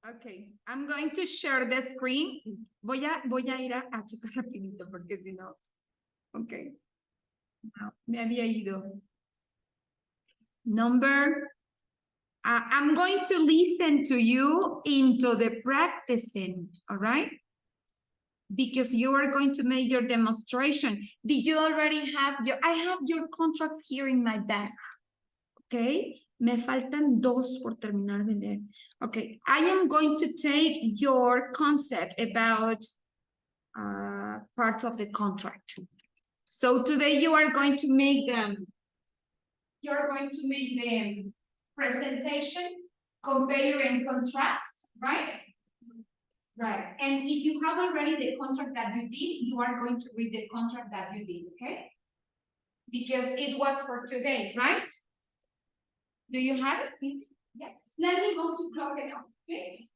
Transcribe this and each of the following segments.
Okay, I'm going to share the screen. Voy a ir a checar rapidito porque si no. Okay. No, me había ido. Number. I'm going to listen to you into the practicing, all right? Because you are going to make your demonstration. Did you already have I have your contracts here in my bag. Okay? Me faltan dos por terminar de leer. Okay, I am going to take your concept about parts of the contract. So today you are going to make them. You're going to make the presentation, compare and contrast, right? Right. And if you have already the contract that you did, you are going to read the contract that you did, okay? Because it was for today, right? Do you have it, please? Yeah. Let me go to clock it out, okay?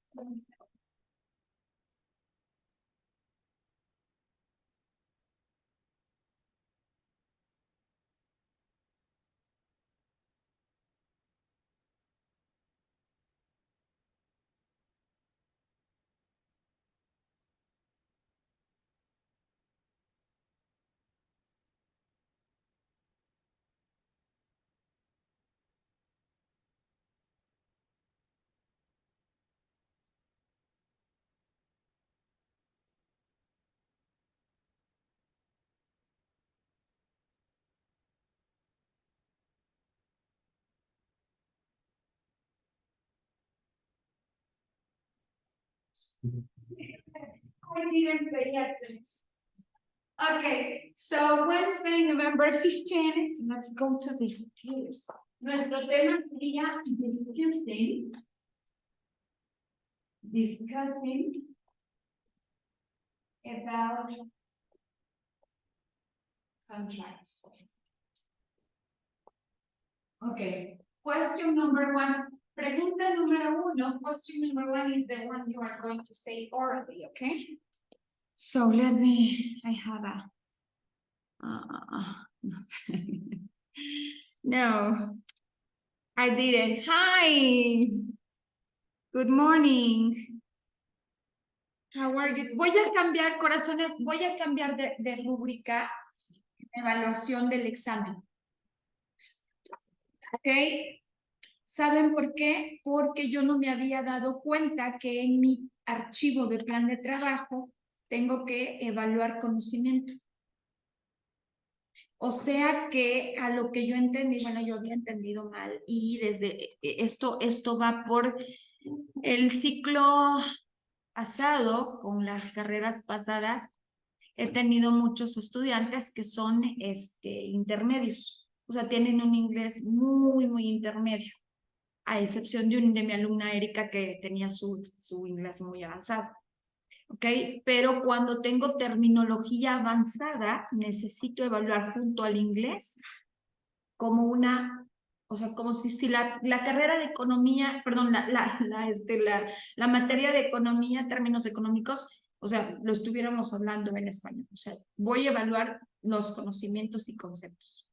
I didn't pay attention. Okay, so Wednesday, November 15, let's go to the news. Nuestro tema sería discussing about contracts. Okay, question number one. Pregunta número uno. Question number one is the one you are going to say orally, okay? So let me, I have no, I didn't. Hi, good morning. How are you? Voy a cambiar, corazones, voy a cambiar de rúbrica evaluación del examen. ¿Ok? ¿Saben por qué? Porque yo no me había dado cuenta que en mi archivo de plan de trabajo tengo que evaluar conocimiento. O sea que a lo que yo entendí, bueno, yo había entendido mal y desde esto va por el ciclo pasado, con las carreras pasadas, he tenido muchos estudiantes que son intermedios, o sea, tienen un inglés muy, muy intermedio, a excepción de mi alumna Erika que tenía su inglés muy avanzado. ¿Ok? Pero cuando tengo terminología avanzada, necesito evaluar junto al inglés como una, o sea, como si la carrera de economía, perdón, la materia de economía, términos económicos, o sea, lo estuviéramos hablando en español. O sea, voy a evaluar los conocimientos y conceptos.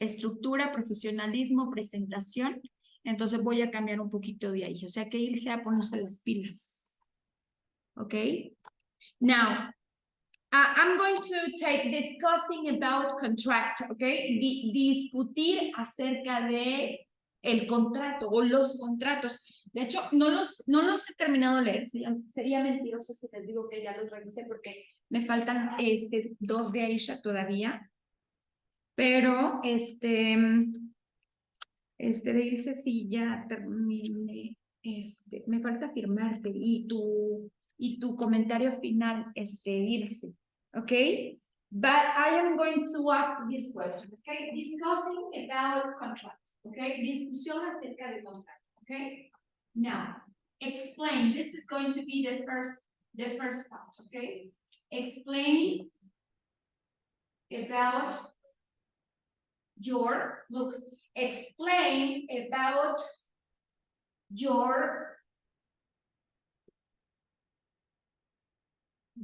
Estructura, profesionalismo, presentación. Entonces voy a cambiar un poquito de ahí. O sea, que irse a ponerse las pilas. ¿Ok? Now, I'm going to take discussing about contract, okay? Discutir acerca de el contrato o los contratos. De hecho, no los he terminado de leer. Sería mentiroso si les digo que ya los revisé porque me faltan dos de Aisha todavía. Pero dice si ya terminé. Me falta firmarte y tu comentario final, Ilse. Okay, but I am going to ask this question, okay? Discussing about contract, okay? Discusión acerca de contract, okay? Now, explain. This is going to be the first part, okay? Explain about explain about your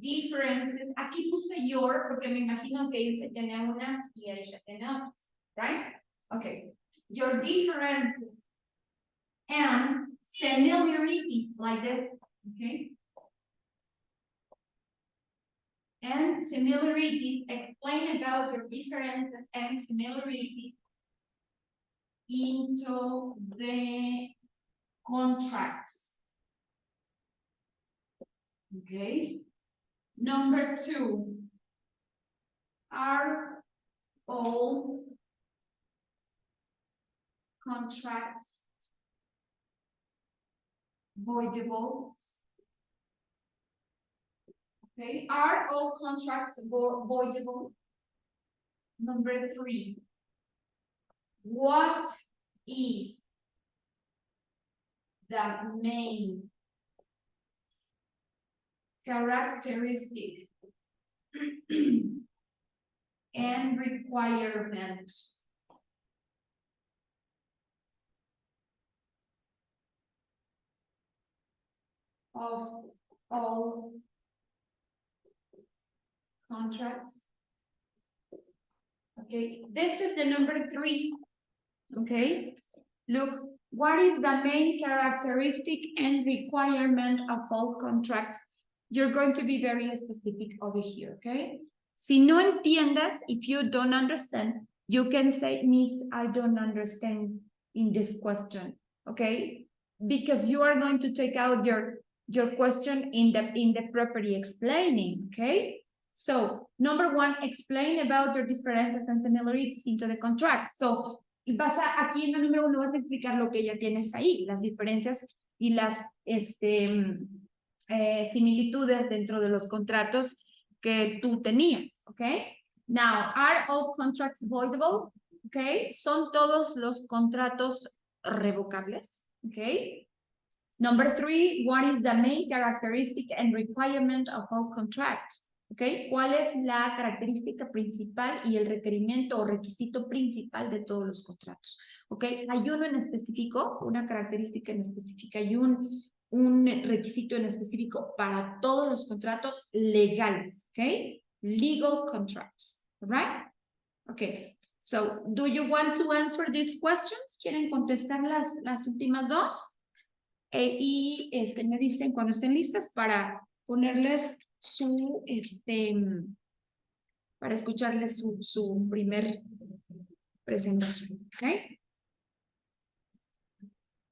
differences. Aquí puse your porque me imagino que Ilse tenía unas y ella tenía otras, right? Okay. Your differences and Similarities like that, okay? And similarities, explain about the differences and similarities into the contracts. Okay. Number 2, are all contracts voidable? Okay, are all contracts voidable? Number 3, what is the main characteristic and requirement of all contracts? Okay, this is the number 3. Okay, look, what is the main characteristic and requirement of all contracts? You're going to be very specific over here, okay? Si no entiendas, if you don't understand, you can say, Miss, I don't understand in this question, okay? Because you are going to take out your question in the property explaining, okay? So, number 1, explain about your differences and similarities into the contract. So, aquí en el número 1 vas a explicar lo que ya tienes ahí, las diferencias y las similitudes dentro de los contratos que tú tenías, ¿ok? Now, are all contracts voidable? ¿Ok? ¿Son todos los contratos revocables? ¿Ok? Number 3, what is the main characteristic and requirement of all contracts? ¿Ok? ¿Cuál es la característica principal y el requerimiento o requisito principal de todos los contratos? ¿Ok? Hay uno en específico, una característica en específica y un requisito en específico para todos los contratos legales, ¿ok? Legal contracts, right? Okay, so do you want to answer these questions? ¿Quieren contestar las últimas dos? Y me dicen cuando estén listas para ponerles para escucharles su primer presentación, okay?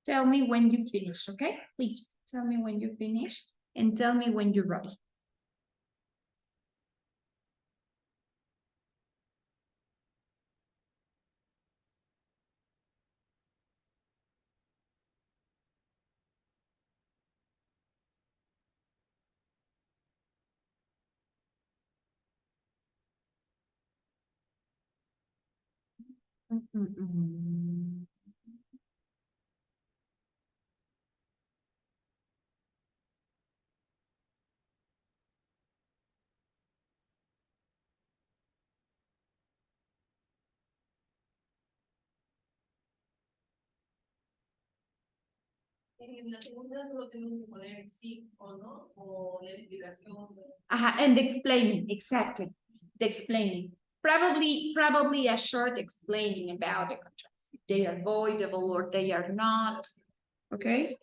Tell me when you finish, okay? Please tell me when you finish and tell me when you're ready. En la segunda solo tengo que poner sí o no, o la explicación. And explaining, exactly. The explaining. Probably a short explaining about the contracts. If they are voidable or they are not. Okay.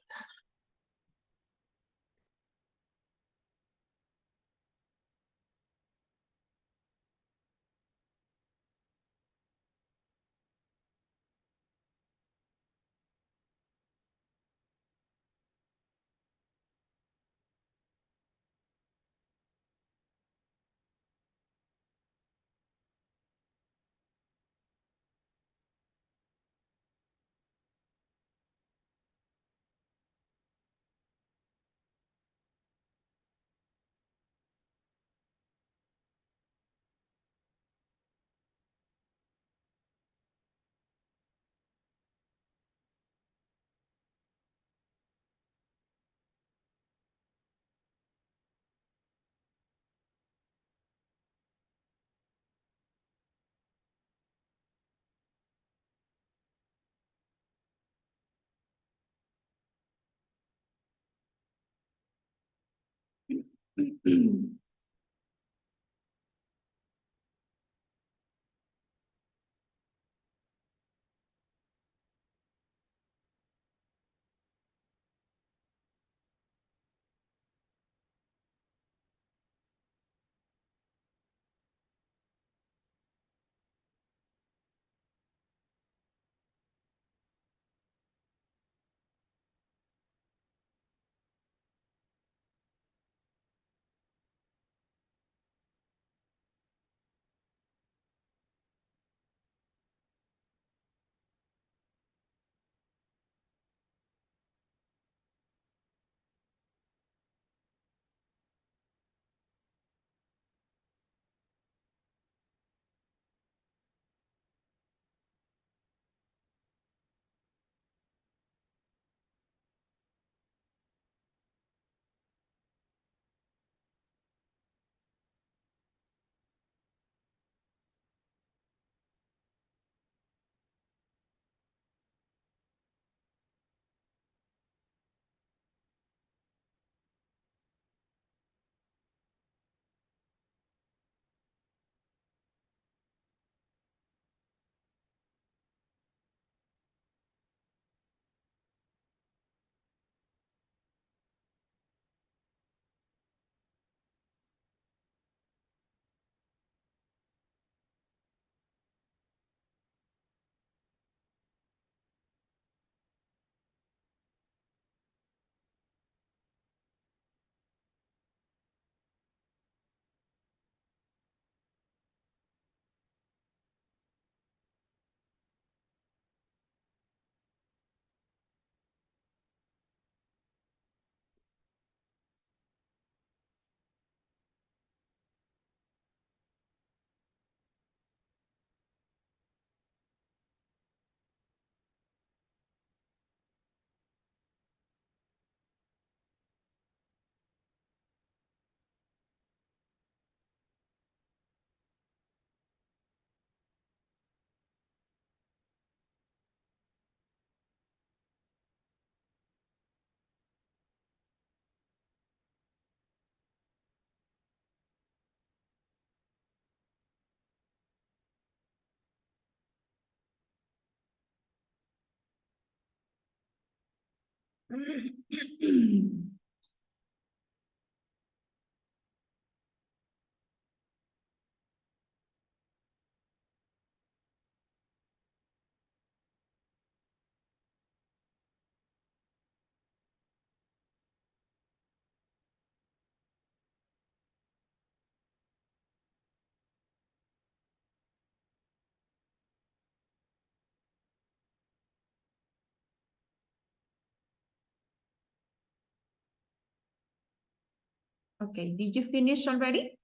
Okay, did you finish already?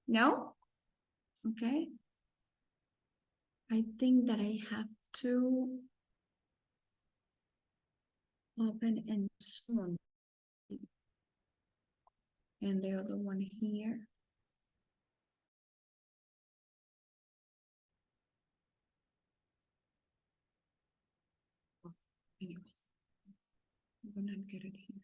No? Okay. I think that I have to open and Zoom. And the other one here. Anyways, I'm gonna get it here.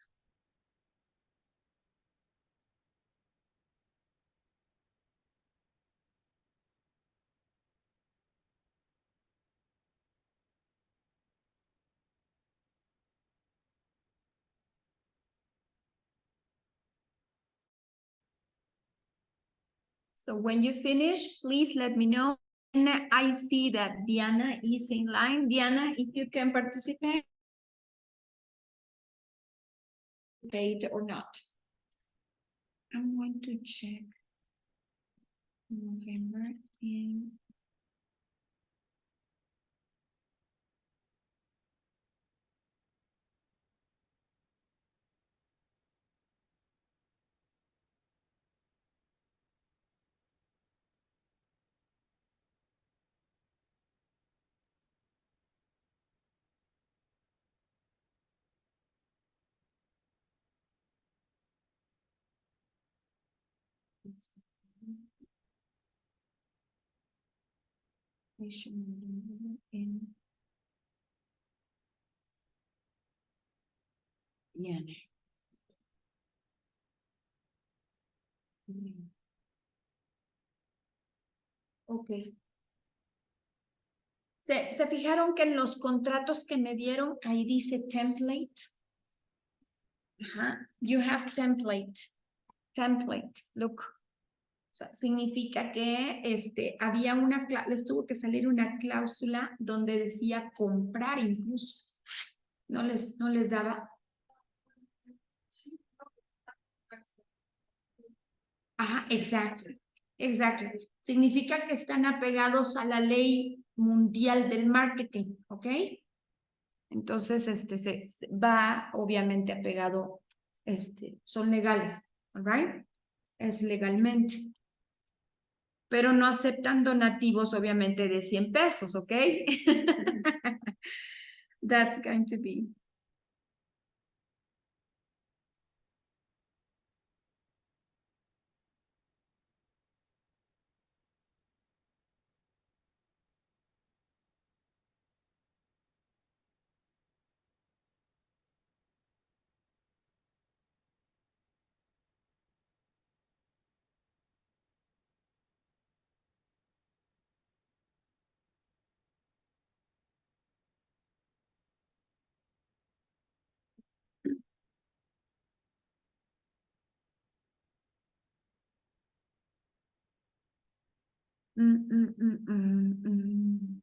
So when you finish, please let me know. And I see that Diana is in line. Diana, if you can participate or not. I'm going to check November and yeah. Ok. ¿Se fijaron que en los contratos que me dieron, ahí dice template? Ajá. You have template. Template. Look. O sea, significa que había les tuvo que salir una cláusula donde decía comprar incluso. No les daba. Ajá, exacto. Exacto. Significa que están apegados a la ley mundial del marketing, ¿ok? Entonces, va obviamente apegado, son legales, all right? Es legalmente. Pero no aceptan donativos, obviamente, de 100 pesos, ¿ok? That's going to be. Mm, mm, mm, mm, mm.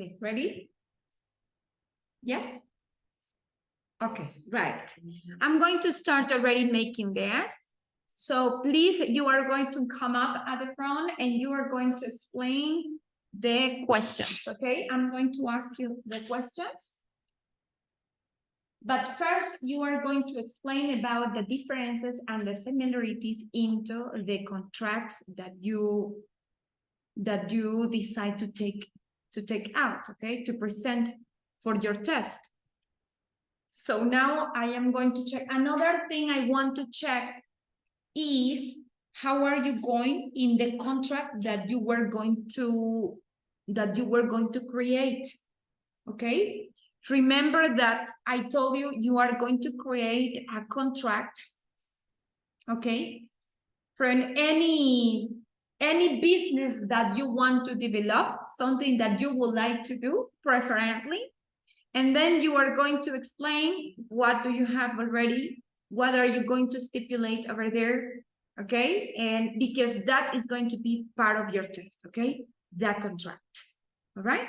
Okay, ready? Yes? Okay, right. I'm going to start already making this. So please, you are going to come up at the front and you are going to explain the questions, okay? I'm going to ask you the questions. But first, you are going to explain about the differences and the similarities into the contracts that you decide to take out, okay? To present for your test. So now I am going to check. Another thing I want to check is how are you going in the contract that you were going to create, okay? Remember that I told you you are going to create a contract, okay? For any business that you want to develop, something that you would like to do, preferably. And then you are going to explain what do you have already, what are you going to stipulate over there, okay? And because that is going to be part of your test, okay? That contract, all right?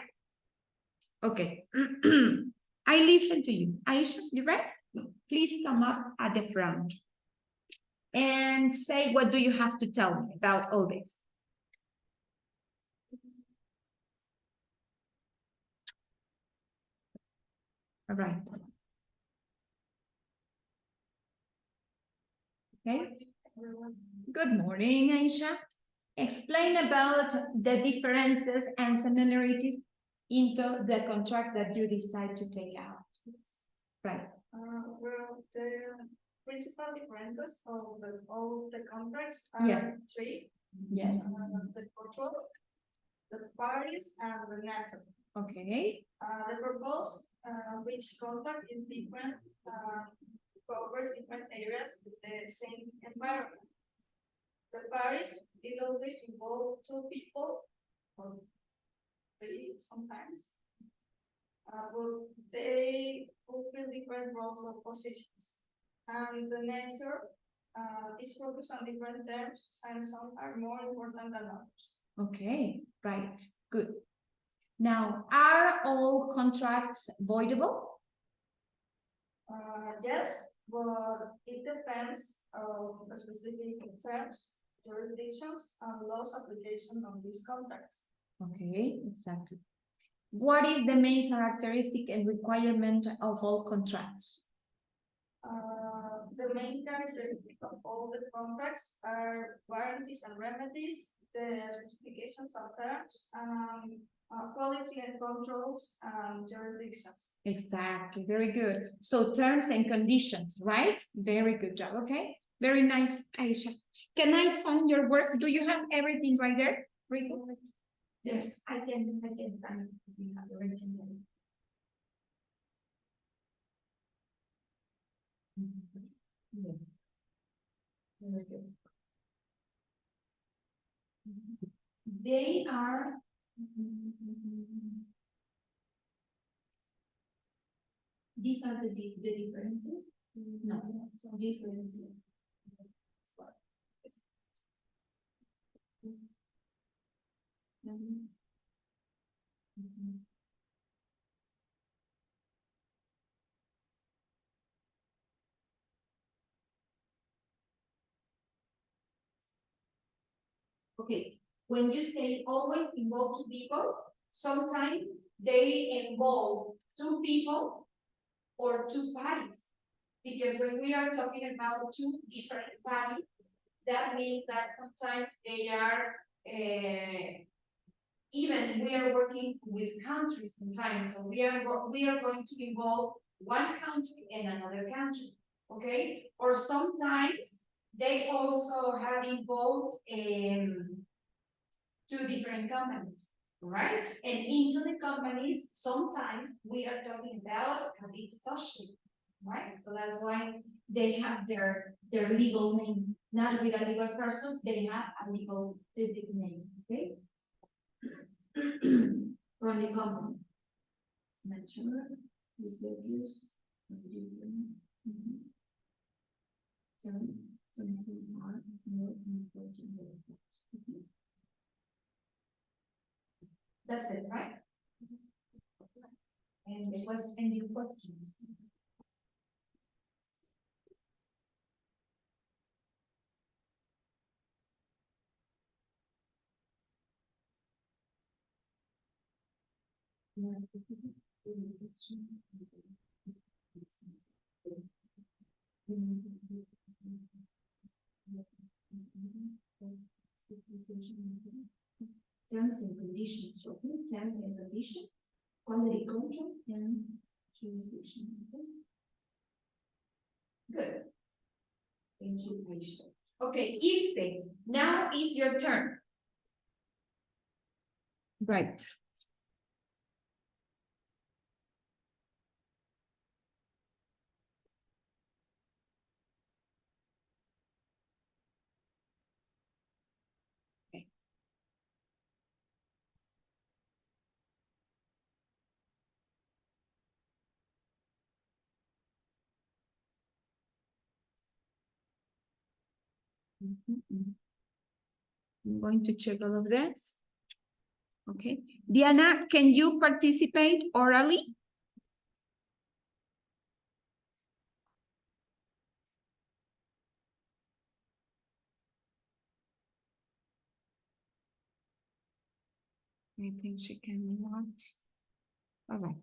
Okay, I listen to you. Aisha, you ready? Please come up at the front and say what do you have to tell me about all this. All right. Okay. Good morning, Aisha. Explain about the differences and similarities into the contract that you decide to take out. Right. Well, the principal differences of all the contracts are three. Yes. The purpose, the parties, and the network. Okay. The purpose, which contract is different, covers different areas with the same environment. The parties, it always involve two people, or three sometimes. But they fulfill different roles or positions. And the nature is focused on different terms, and some are more important than others. Okay, right, good. Now, are all contracts voidable? Yes, but it depends on the specific terms, jurisdictions, and laws application on these contracts. Okay, exactly. What is the main characteristic and requirement of all contracts? The main characteristics of all the contracts are warranties and remedies, the specifications of terms, quality and controls, and jurisdictions. Exactly, very good. So terms and conditions, right? Very good job, okay? Very nice, Aisha. Can I sign your work? Do you have everything right there, Rico? Yes, I can sign it if you have the original. Yeah. Very good. They are these are the differences? No, so differences. Okay, when you say always involve two people, sometimes they involve two people or two parties. Because when we are talking about two different parties, that means that sometimes they are even we are working with countries sometimes, so we are going to involve one country and another country, okay? Or sometimes they also have involved two different companies, right? And into the companies, sometimes we are talking about a big social, right? So that's why they have their legal name, not with a legal person, they have a legal physical name, okay? From the company. Nature, use, that's it, right? and these questions. Terms and conditions, okay? Terms and conditions, quality control, and jurisdiction. Okay? Good. Thank you, Aisha. Okay, Ilse, now is your turn. Right. Okay. I'm going to check all of this. Okay. Diana, can you participate orally? I think she cannot. All right.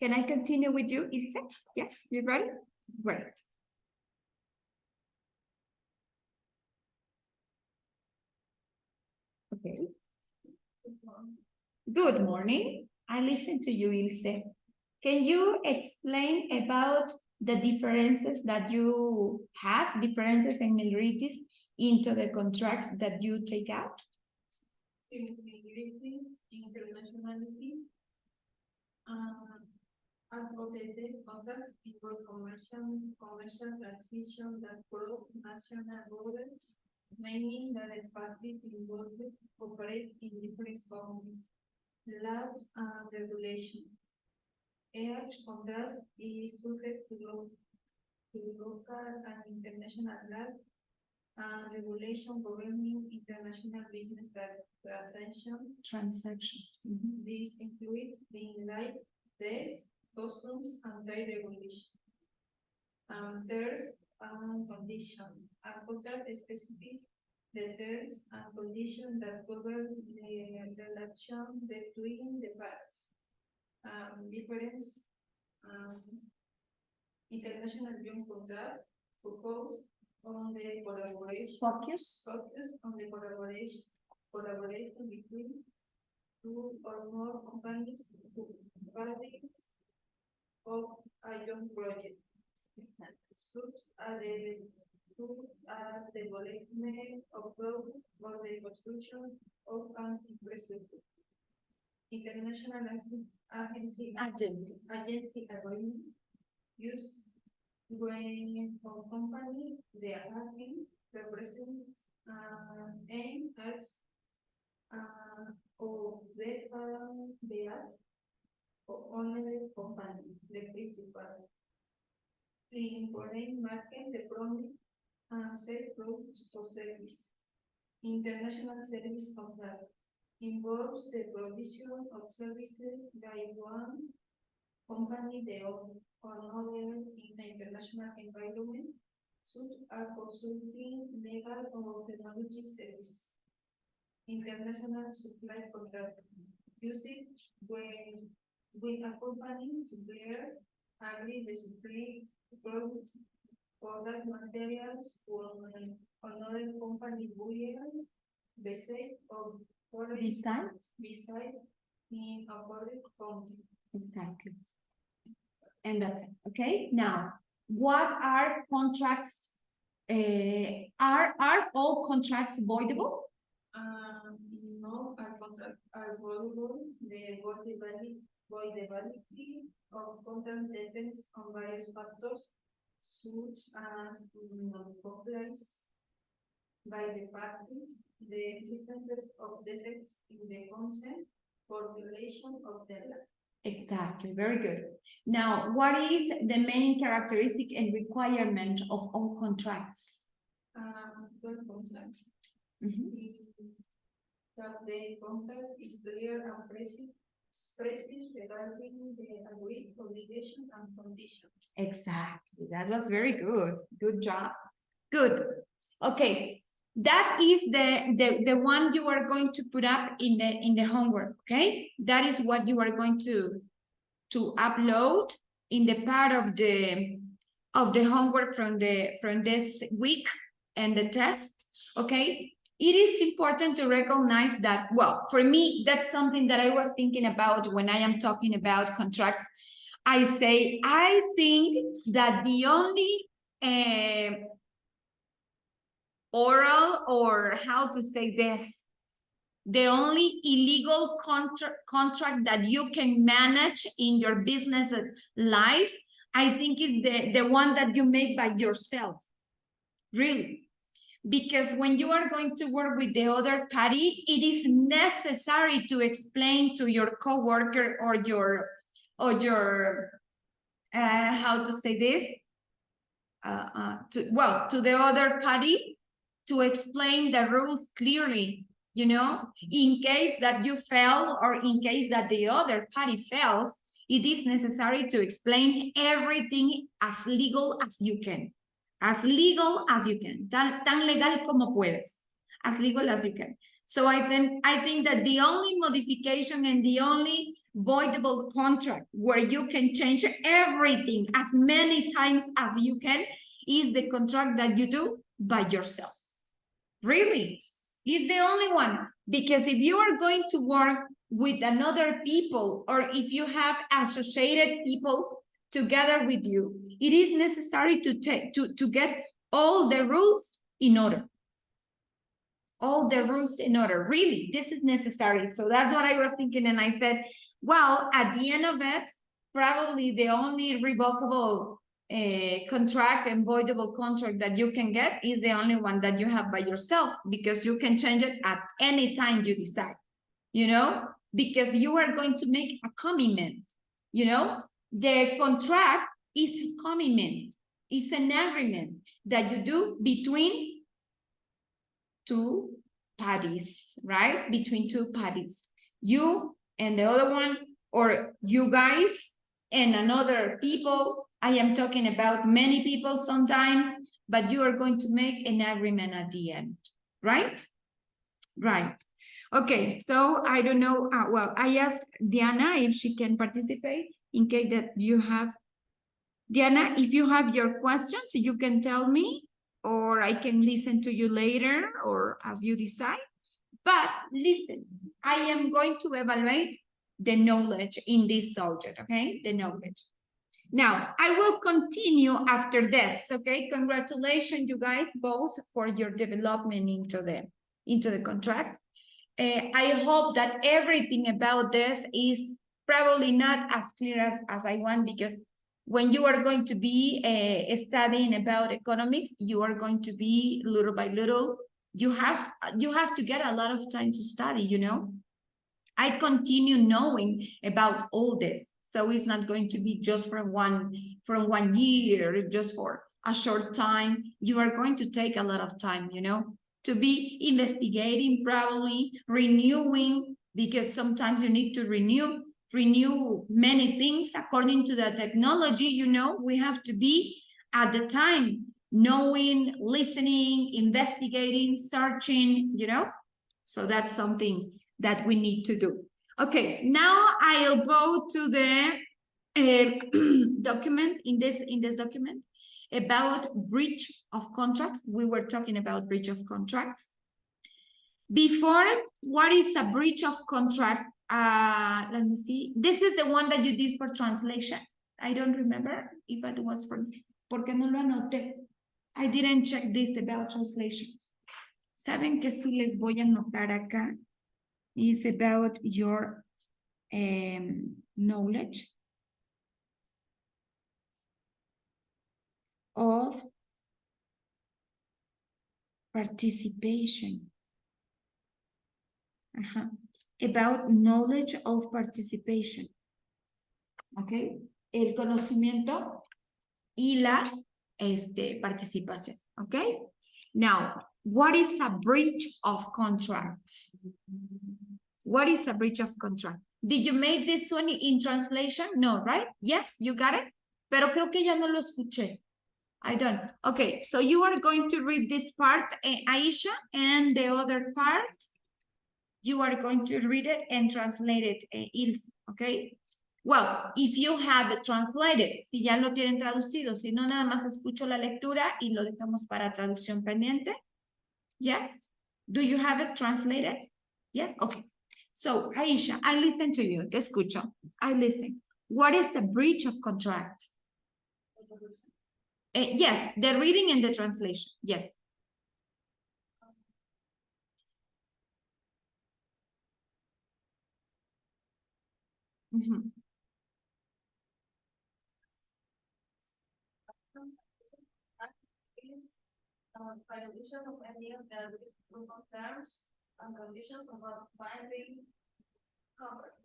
Can I continue with you, Ilse? Yes, you ready? Great. Okay. Good morning. I listen to you, Ilse. Can you explain about the differences that you have, differences and similarities into the contracts that you take out? Similarities, internationality, advocated contracts involve commercial transition that cross national borders, meaning that the parties involved operate in different countries, laws and regulations. Each contract is subject to local and international law and regulation governing international business transactions. This includes the light, debt, customs, and trade regulation. Terms and conditions. A contract specific the terms and conditions that govern the relation between the parties. Difference. International Young Contract focus on the collaboration. Focus on the collaboration between two or more companies of a young project. Such as the development of products or the construction of an infrastructure. International agency agreement used when a company the acting represents aim at or they are only company, the principal. The important market, the promise and sell products or service. International service contract involves the provision of services by one company the another in the international environment, such as consulting, legal or technology services. International supply contract usage when a company supplier agree the supply products or that materials for another company buyer beside or beside in a foreign country. Exactly. And that's it. Okay. Now, what are contracts? Are all contracts voidable? No, a contract are voidable. The voidability of contract depends on various factors, such as non-compliance by the parties, the existence of defects in the consent for violation of the law. Exactly, very good. Now, what is the main characteristic and requirement of all contracts? Contracts. That the contract is clear and precise expresses regarding the agreed obligation and conditions. Exactly. That was very good. Good job. Good. Okay. That is the one you are going to put up in the homework. Okay. That is what you are going to upload in the part of the homework from this week and the test. Okay. It is important to recognize that, well, for me, that's something that I was thinking about when I am talking about contracts. I say, I think that the only oral, or how to say this, the only illegal contract that you can manage in your business life, I think is the one that you make by yourself, really. Because when you are going to work with the other party, it is necessary to explain to your coworker or your how to say this, to the other party, to explain the rules clearly, you know, in case that you fail or in case that the other party fails, it is necessary to explain everything as legal as you can. As legal as you can. Tan legal como puedes. As legal as you can. So I think that the only modification and the only voidable contract where you can change everything as many times as you can is the contract that you do by yourself. Really, is the only one. Because if you are going to work with another people, or if you have associated people together with you, it is necessary to get all the rules in order. All the rules in order. Really, this is necessary. So that's what I was thinking. And I said, well, at the end of it, probably the only revocable contract and voidable contract that you can get is the only one that you have by yourself, because you can change it at any time you decide, you know, because you are going to make a commitment, you know. The contract is a commitment, it's an agreement that you do between two parties, right? Between two parties, you and the other one, or you guys and another people. I am talking about many people sometimes, but you are going to make an agreement at the end, right? Right. Okay, so I don't know. Well, I asked Diana if she can participate in case that you have. Diana, if you have your questions, you can tell me, or I can listen to you later, or as you decide. But listen, I am going to evaluate the knowledge in this subject, okay? The knowledge. Now, I will continue after this, okay? Congratulations, you guys, both for your development into the contract. I hope that everything about this is probably not as clear as I want, because when you are going to be studying about economics, you are going to be little by little. You have to get a lot of time to study, you know. I continue knowing about all this, so it's not going to be just from one year, just for a short time. You are going to take a lot of time, you know, to be investigating, probably renewing, because sometimes you need to renew many things according to the technology, you know. We have to be at the time knowing, listening, investigating, searching, you know. So that's something that we need to do. Okay, now I'll go to the document, in this document about breach of contracts. We were talking about breach of contracts. Before, what is a breach of contract? Let me see. This is the one that you did for translation. I don't remember if it was for, porque no lo anoté. I didn't check this about translations. Saben que sí les voy a anotar acá. Is about your knowledge of participation. About knowledge of participation. Okay. El conocimiento y la participación. Okay. Now, what is a breach of contract? What is a breach of contract? Did you make this one in translation? No, right? Yes, you got it? Pero creo que ya no lo escuché. I don't. Okay, so you are going to read this part, Aisha, and the other part, you are going to read it and translate it, Ilse, okay? Well, if you have it translated, si ya lo tienen traducido, si no, nada más escucho la lectura y lo dejamos para traducción pendiente. Yes? Do you have it translated? Yes? Okay. So, Aisha, I listen to you. Te escucho. I listen. What is the breach of contract? Yes, the reading and the translation. Yes. Mm-hmm. Violation of any of the group of terms and conditions of a binding covered.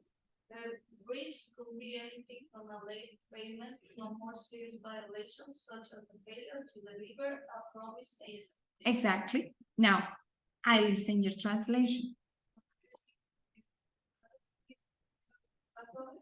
The breach could be anything from a late payment to more serious violations such as the failure to deliver a promised aid. Exactly. Now, I listen your translation.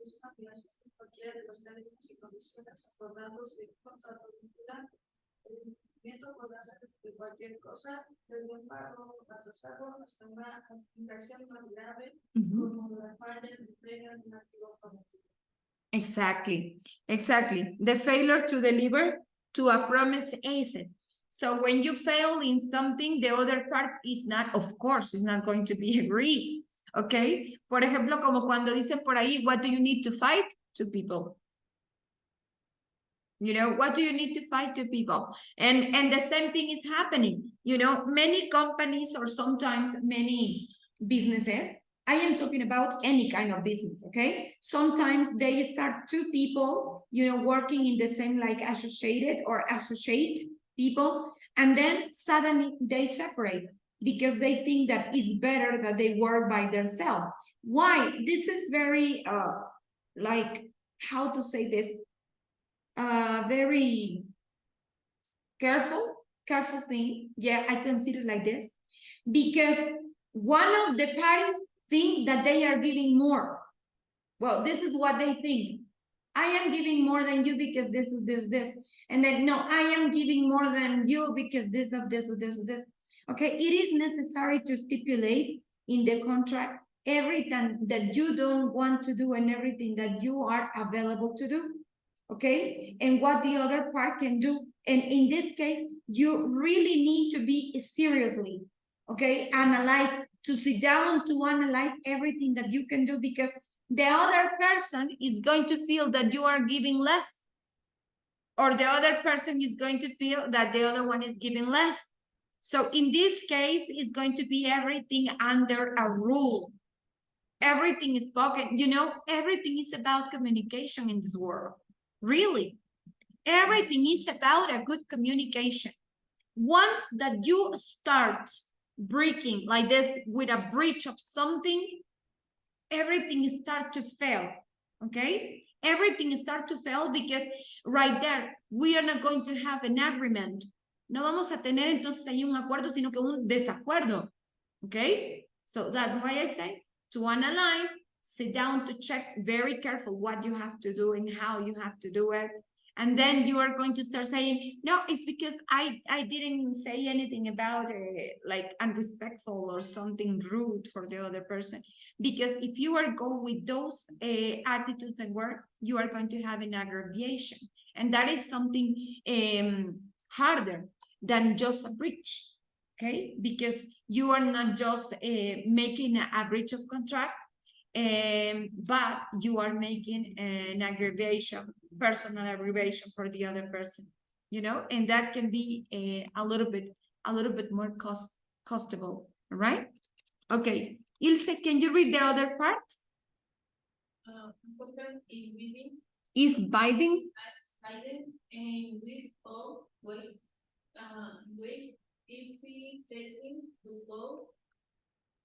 Es una violación de cualquiera de los términos y condiciones acordados de contrato vinculante. El incumplimiento podrá ser de cualquier cosa, desde un pago atrasado hasta una inversión más grave, como la falla de entrega de un activo prometido. Exactly, exactly. The failure to deliver to a promise asset. So when you fail in something, the other part is not, of course, is not going to be agreed. Okay. Por ejemplo, como cuando dicen por ahí, what do you need to fight? To people. You know, what do you need to fight to people? And the same thing is happening. You know, many companies or sometimes many businesses, I am talking about any kind of business, okay? Sometimes they start two people, you know, working in the same like associated or associate people, and then suddenly they separate because they think that it's better that they work by themselves. Why? This is very like, how to say this? Very careful thing. Yeah, I consider like this because one of the parties think that they are giving more. Well, this is what they think. I am giving more than you because this is this. And then, no, I am giving more than you because this of this of this of this. Okay, it is necessary to stipulate in the contract everything that you don't want to do and everything that you are available to do. Okay, and what the other part can do. And in this case, you really need to be seriously, okay, analyze, to sit down to analyze everything that you can do, because the other person is going to feel that you are giving less, or the other person is going to feel that the other one is giving less. So in this case, it's going to be everything under a rule. Everything is spoken. You know, everything is about communication in this world. Really, everything is about a good communication. Once that you start breaking like this with a breach of something, everything start to fail. Okay, everything start to fail because right there we are not going to have an agreement. No vamos a tener entonces ahí un acuerdo, sino que un desacuerdo. Okay, so that's why I say to analyze, sit down to check very careful what you have to do and how you have to do it. And then you are going to start saying, no, it's because I didn't say anything about like unrespectful or something rude for the other person. Because if you are go with those attitudes and work, you are going to have an aggravation. And that is something harder than just a breach. Okay, because you are not just making a breach of contract, but you are making an aggravation, personal aggravation for the other person, you know, and that can be a little bit more costable, right? Okay, Ilse, can you read the other part? Is reading. Is biting? As biding and with all with if we taking to go,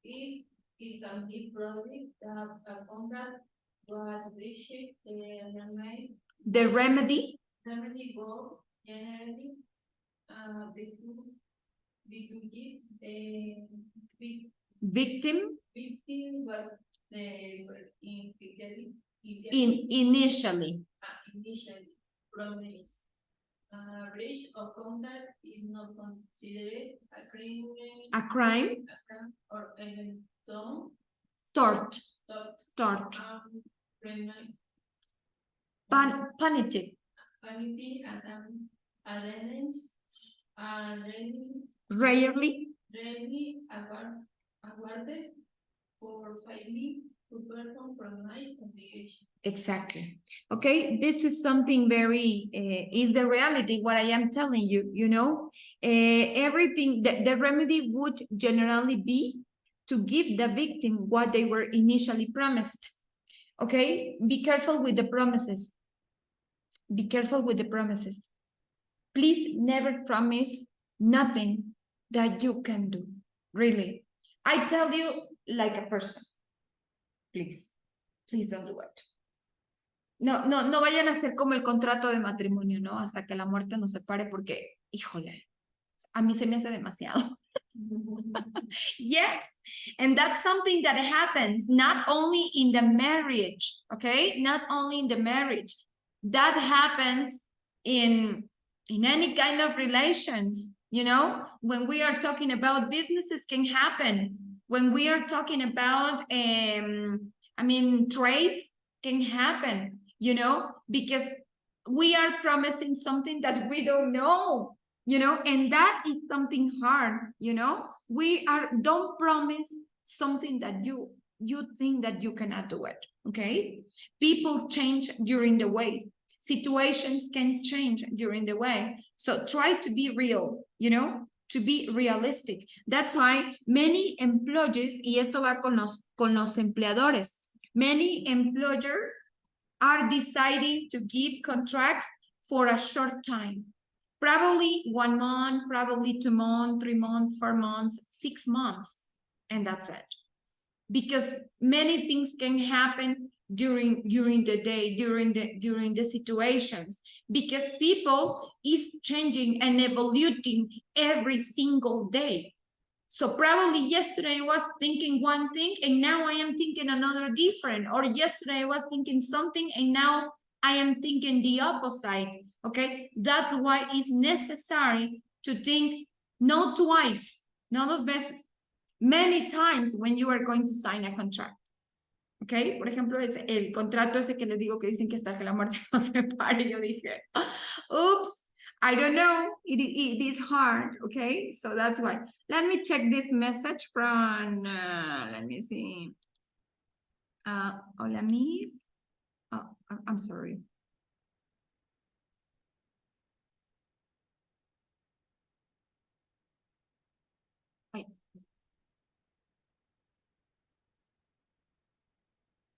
if it's a big problem that a contract was reached, The remedy? Remedy go generally between give the Victim? victim was they were initially initially. promised. Breach of contract is not considered a crime or even Tort. Punitive. Penalty are Rarely awarded for failing to perform promised obligation. Exactly. Okay, this is something very, is the reality, what I am telling you, you know, everything, the remedy would generally be to give the victim what they were initially promised. Okay, be careful with the promises. Be careful with the promises. Please never promise nothing that you can do. Really. I tell you like a person. Please don't do it. No vayan a hacer como el contrato de matrimonio, ¿no? Hasta que la muerte nos separe porque, híjole, a mí se me hace demasiado. Yes, and that's something that happens not only in the marriage, okay? Not only in the marriage. That happens in any kind of relations, you know? When we are talking about businesses can happen. When we are talking about, trades can happen, you know? Because we are promising something that we don't know, you know, and that is something hard, you know. Don't promise something that you think that you cannot do it. Okay, people change during the way, situations can change during the way, so try to be real, you know, to be realistic. That's why many employees, y esto va con los empleadores, many employers are deciding to give contracts for a short time. Probably 1 month, probably 2 months, 3 months, 4 months, 6 months, and that's it. Because many things can happen during the day, during the situations, because people is changing and evolving every single day. So probably yesterday I was thinking one thing and now I am thinking another different, or yesterday I was thinking something and now I am thinking the opposite. Okay, that's why it's necessary to think no twice, no dos veces, many times when you are going to sign a contract. Okay, por ejemplo, es el contrato ese que les digo que dicen que hasta que la muerte nos separe. Yo dije, oops, I don't know, it is hard. Okay, so that's why. Let me check this message from, let me see. Hola, Miss. Oh, I'm sorry.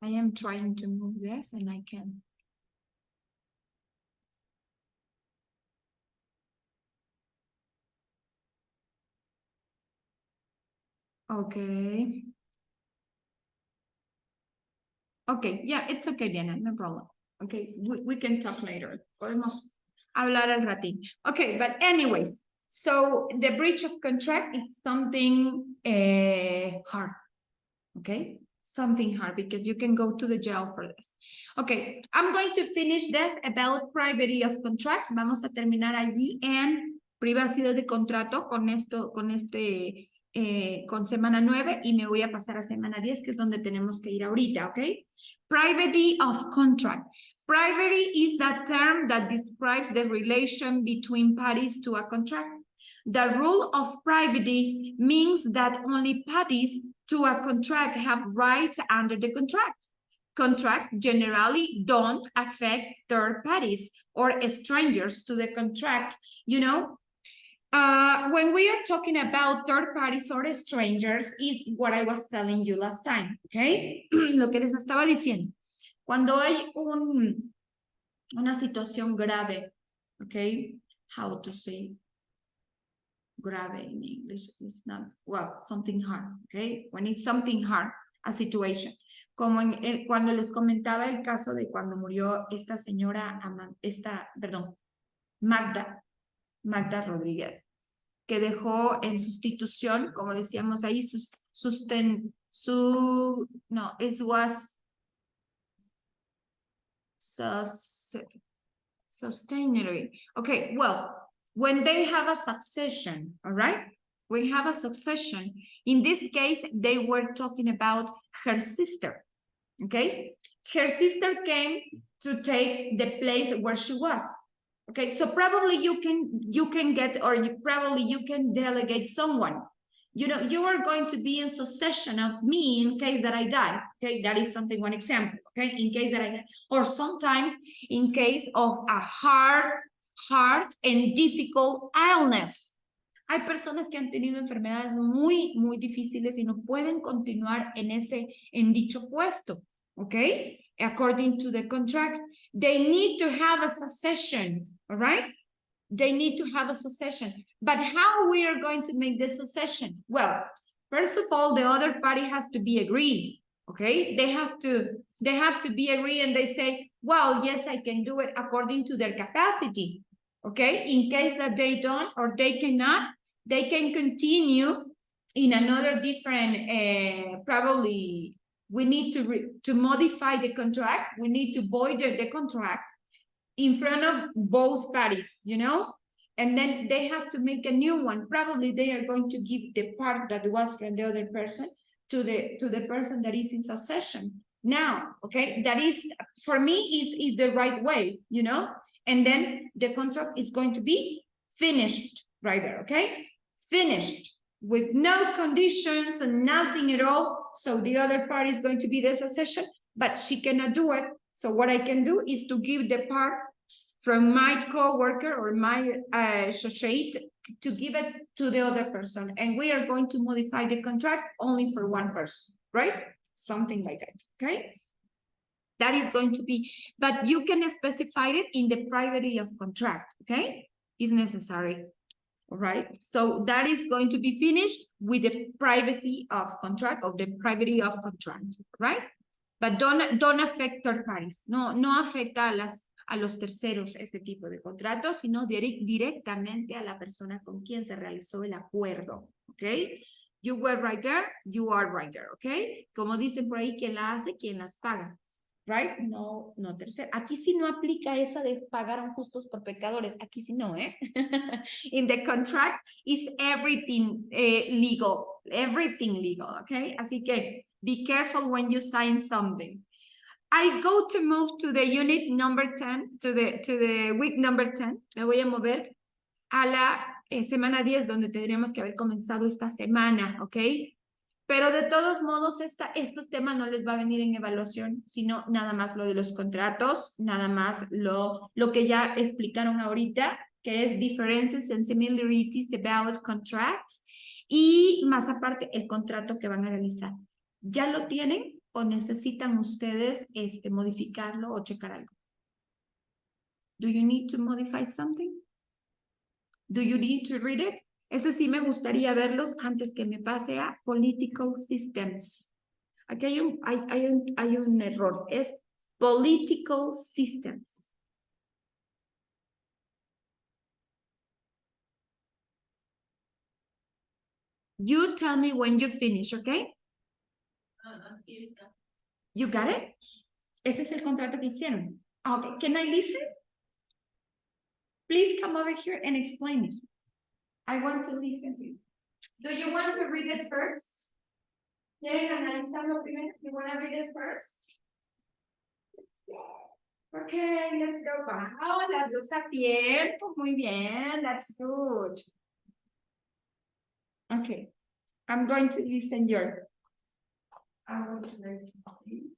I am trying to move this and I can. Okay. Okay, yeah, it's okay, Diana, no problem. Okay, we can talk later. Podemos hablar al ratín. Okay, but anyways, so the breach of contract is something hard. Okay, something hard because you can go to the jail for this. Okay, I'm going to finish this about privacy of contracts. Vamos a terminar allí en privacidad de contrato con esto, con semana 9 y me voy a pasar a semana 10, que es donde tenemos que ir ahorita, ¿ok? Privacy of contract. Privacy is the term that describes the relation between parties to a contract. The rule of privacy means that only parties to a contract have rights under the contract. Contracts generally don't affect third parties or strangers to the contract, you know. When we are talking about third parties or strangers is what I was telling you last time, okay? Lo que les estaba diciendo. Cuando hay una situación grave, okay? How to say grave in English is not, well, something hard, okay? When it's something hard, a situation. Como cuando les comentaba el caso de cuando murió esta señora, Magda Rodríguez. que dejó en sustitución, como decíamos ahí, no, it was sustainability. Okay, well, when they have a succession, all right? We have a succession. In this case, they were talking about her sister, okay? Her sister came to take the place where she was. Okay, so probably you can get, or probably you can delegate someone. You know, you are going to be in succession of me in case that I die. Okay, that is something, one example. Okay, in case that I die, or sometimes in case of a hard and difficult illness. Hay personas que han tenido enfermedades muy difíciles y no pueden continuar en dicho puesto. Okay, according to the contracts, they need to have a succession. All right, they need to have a succession. But how we are going to make this succession? Well, first of all, the other party has to be agreed. Okay, they have to be agreed, and they say, well, yes, I can do it according to their capacity. Okay, in case that they don't or they cannot, they can continue in another different, probably we need to modify the contract. We need to void the contract in front of both parties, you know, and then they have to make a new one. Probably they are going to give the part that was from the other person to the person that is in succession now. Okay, that is, for me, is the right way, you know, and then the contract is going to be finished right there. Okay, finished with no conditions and nothing at all. So the other party is going to be the succession, but she cannot do it. So what I can do is to give the part from my co-worker or my associate to give it to the other person. And we are going to modify the contract only for one person, right? Something like that, okay? That is going to be, but you can specify it in the privacy of contract, okay? Is necessary, all right? So that is going to be finished with the privacy of contract, of the privacy of contract, right? But don't affect third parties. No afecta a los terceros este tipo de contratos, sino directamente a la persona con quien se realizó el acuerdo, ¿ok? You were right there, you are right there, ¿ok? Como dicen por ahí, quien la hace, quien las paga, right? No tercero. Aquí sí no aplica esa de pagaron justos por pecadores. Aquí sí no, ¿eh? In the contract is everything legal, ¿ok? Así que be careful when you sign something. I go to move to the unit number 10, to the week number 10. Me voy a mover a la semana 10, donde tendríamos que haber comenzado esta semana, ¿ok? Pero de todos modos, estos temas no les va a venir en evaluación, sino nada más lo de los contratos, nada más lo que ya explicaron ahorita, que es differences and similarities about contracts, y más aparte el contrato que van a realizar. ¿Ya lo tienen o necesitan ustedes modificarlo o checar algo? Do you need to modify something? Do you need to read it? Ese sí me gustaría verlos antes que me pase a political systems. Aquí hay un error, es political systems. You tell me when you finish, okay? You got it? Ese es el contrato que hicieron. Okay, can I listen? Please come over here and explain it. I want to listen to you. Do you want to read it first? ¿Quieren analizarlo primero? You want to read it first? Okay, let's go. Wow, las dos a tiempo. Muy bien, that's good. Okay, I'm going to listen your. I want to listen, please.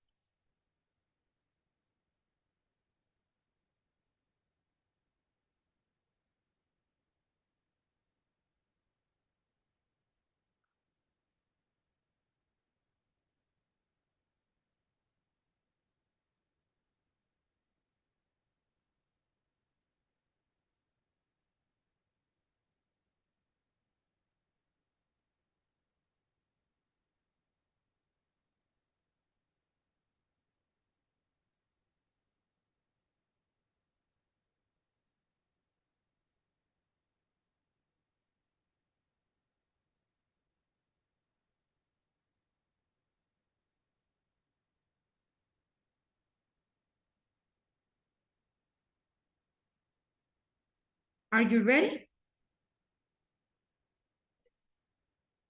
Are you ready?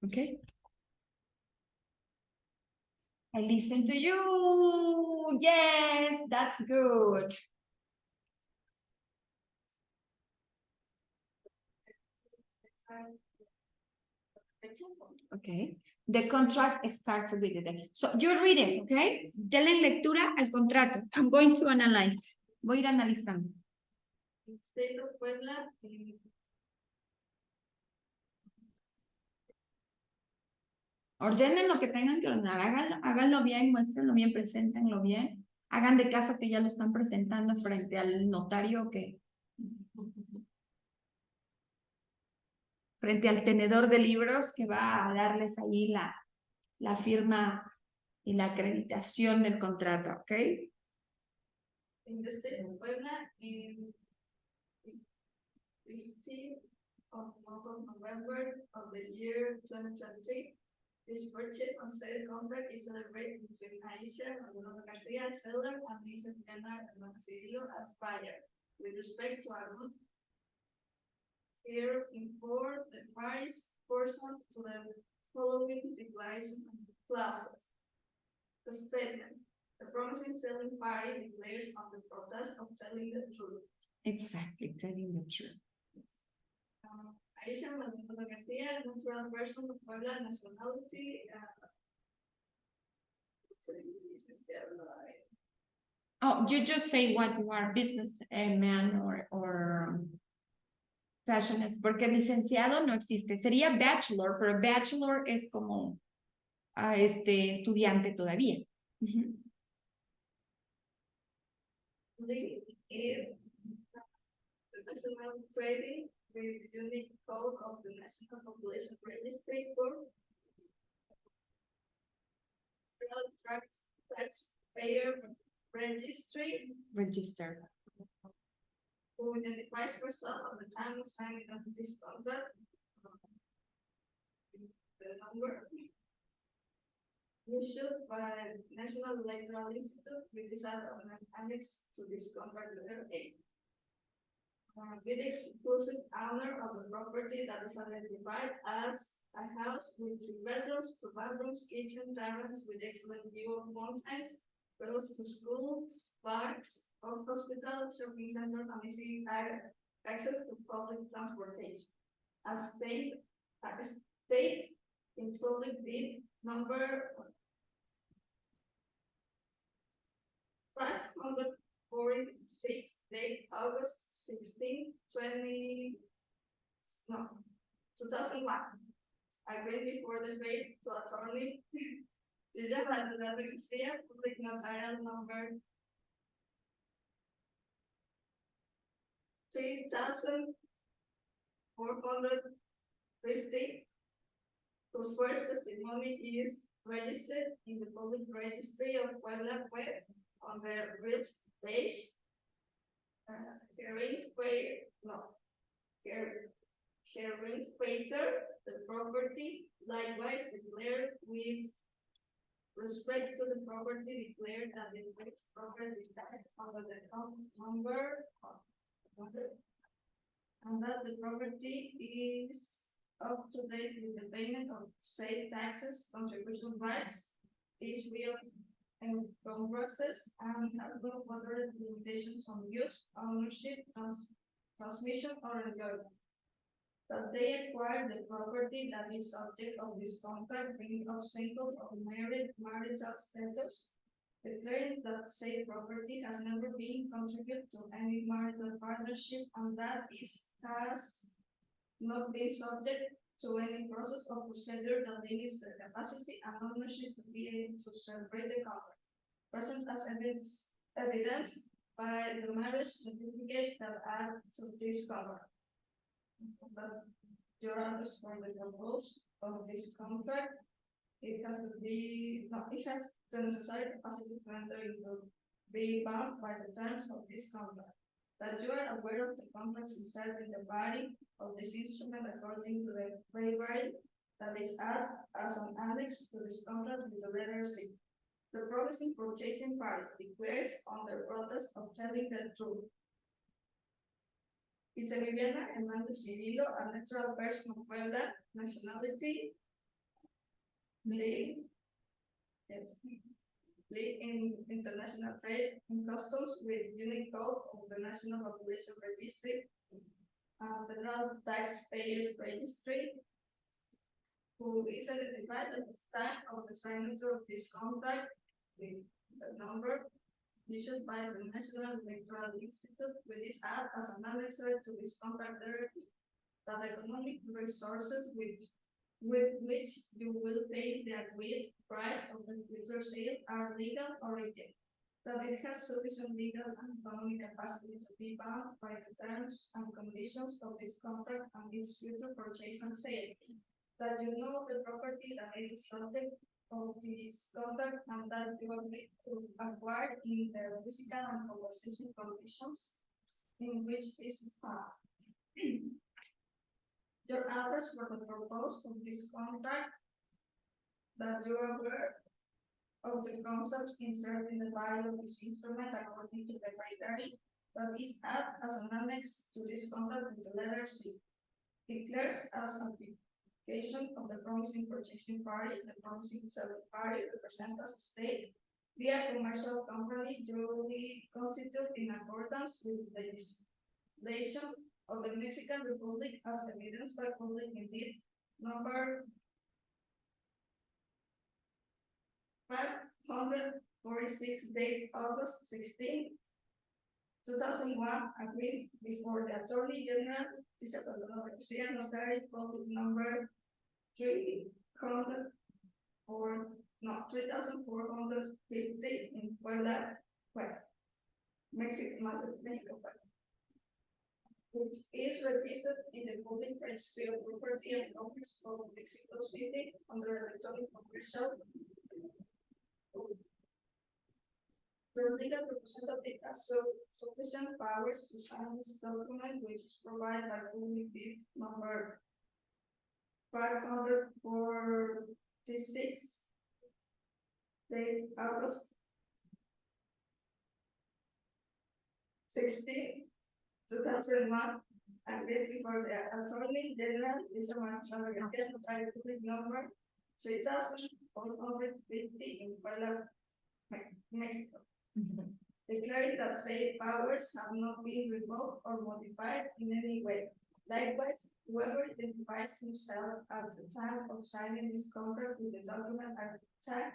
Okay. I listen to you. Yes, that's good. Okay. The contract starts with the day. So you're reading, okay? Denle lectura al contrato. I'm going to analyze. Voy a ir analizando. State of Puebla, Ordenen lo que tengan que ordenar, háganlo bien, muéstrenlo bien, preséntenlo bien. Hagan de caso que ya lo están presentando frente al notario frente al tenedor de libros que va a darles ahí la firma y la acreditación del contrato, ¿ok? in the state of Puebla, in 15th of November of the year 2023. This purchase on sale contract is celebrated between Aisha Maldonado Garcia, seller, and Lisa Diana Hernández as buyer. With respect to our root, here import the parties persons to the following declaration clauses. The statement. The promising selling party declares on the protest of telling the truth. Exactly, telling the truth. Aisha Maldonado Garcia, natural person of Puebla, nationality. Oh, you just say what you are, business man or fashionist, porque licenciado no existe. Sería bachelor, pero bachelor es como estudiante todavía. Lead is the national trading with unique code of the National Population Registry for taxpayer registry Register. who identifies herself at the time of signing of this contract. The number issued by National Electoral Institute with this annex to this contract letter A. With the exclusive owner of the property that is identified as a house with 3 bedrooms, 2 bathrooms, kitchen, terrace with excellent view of mountains, close to schools, parks, hospital, shopping center, and easy access to public transportation. As state in public bid number 546, date August 16, 2001. Agreed before the debate to attorney Villa Maldonado Garcia, public notarial number 3,450, whose first testimony is registered in the public registry of Puebla web on the risk page. Hearing fater, the property likewise declared with respect to the property declared that the property tax under the number and that the property is up to date with the payment of state taxes, contribution rights, is real encumbrances, and has no further limitations on use, ownership, transmission, or enjoyment. That they acquire the property that is subject of this contract being of single or marital status, declaring that said property has never been contributed to any marital partnership and that has not been subject to any process or procedure that limits the capacity and ownership to be able to celebrate the contract. Present as evidence by the marriage certificate that add to this contract. But your underscore the rules of this contract, it has the necessary capacity to enter into being bound by the terms of this contract. That you are aware of the contracts inserted in the body of this instrument according to the waiver that is added as an annex to this contract with the letter C. The promising purchasing party declares on the protest of telling the truth. Viviana Hernández Cirilo, a natural person of Puebla, nationality, live, yes, live in international trade and customs with unique code of the National Population Registry, Federal Taxpayers Registry, who is identified at the time of the signature of this contract with the number issued by the National Electoral Institute, with this act as an annexer to this contract directive, that economic resources with which you will pay the agreed price of the future sale are legal or rejected, that it has sufficient legal and economic capacity to be bound by the terms and conditions of this contract and its future purchase and sale, that you know the property that is subject of this contract and that you agree to acquire in the physical and conversation conditions in which is found. Your address for the purpose of this contract, that you are aware of the concepts inserted in the body of this instrument according to the criteria that is added as an annex to this contract with the letter C. Declares as application of the promising purchasing party, the promising selling party represent as a state via commercial company duly constituted in accordance with the legislation of the Mexican Republic as evidenced by public indeed number 546 date August 16, 2001, agreed before the Attorney General, Garcia Notary, public number 3,450 in Puebla, Mexico, which is registered in the public registry of property and office of Mexico City under electronic commercial. Your legal representative has sufficient powers to sign this document, which is provided by public deed number 546, date August 16, 2001, agreed before the Attorney General, public number 3,450 in Puebla, Mexico. Declaring that said powers have not been revoked or modified in any way. Likewise, whoever identifies himself at the time of signing this contract with the document at the time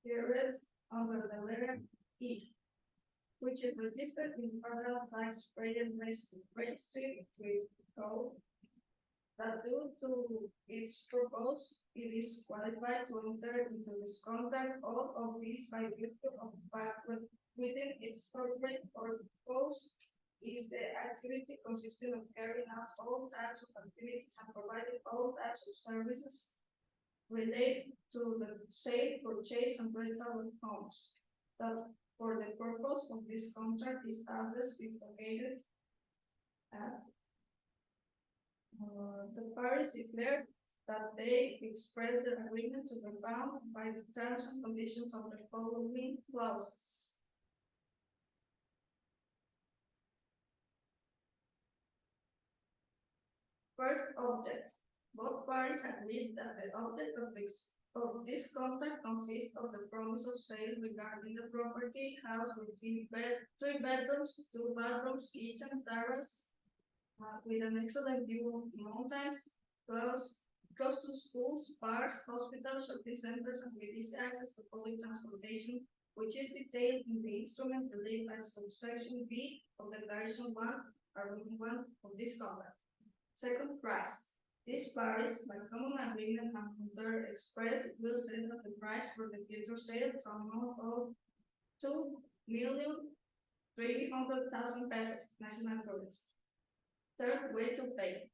period under the letter E, which is registered in Federal Taxpayer Registry with code, that due to its purpose, it is qualified to enter into this contract. All of this by virtue of within its corporate purpose is the activity consisting of carrying out all types of activities and providing all types of services related to the sale, purchase, and rental of homes. That for the purpose of this contract, this address is located at the parties declared that they express their agreement to be bound by the terms and conditions of the following clauses. First object. Both parties agreed that the object of this contract consists of the promise of sale regarding the property house with three bedrooms, 2 bathrooms, kitchen, terrace, with an excellent view of mountains, close to schools, parks, hospitals, shopping centers, and with easy access to public transportation, which is detailed in the instrument related by subsection B of Declaration 1, Article 1 of this contract. Second, price. These parties, by common agreement and under express, will set as the price for the future sale to amount of 2,300,000 pesos, national currency. Third, way to pay.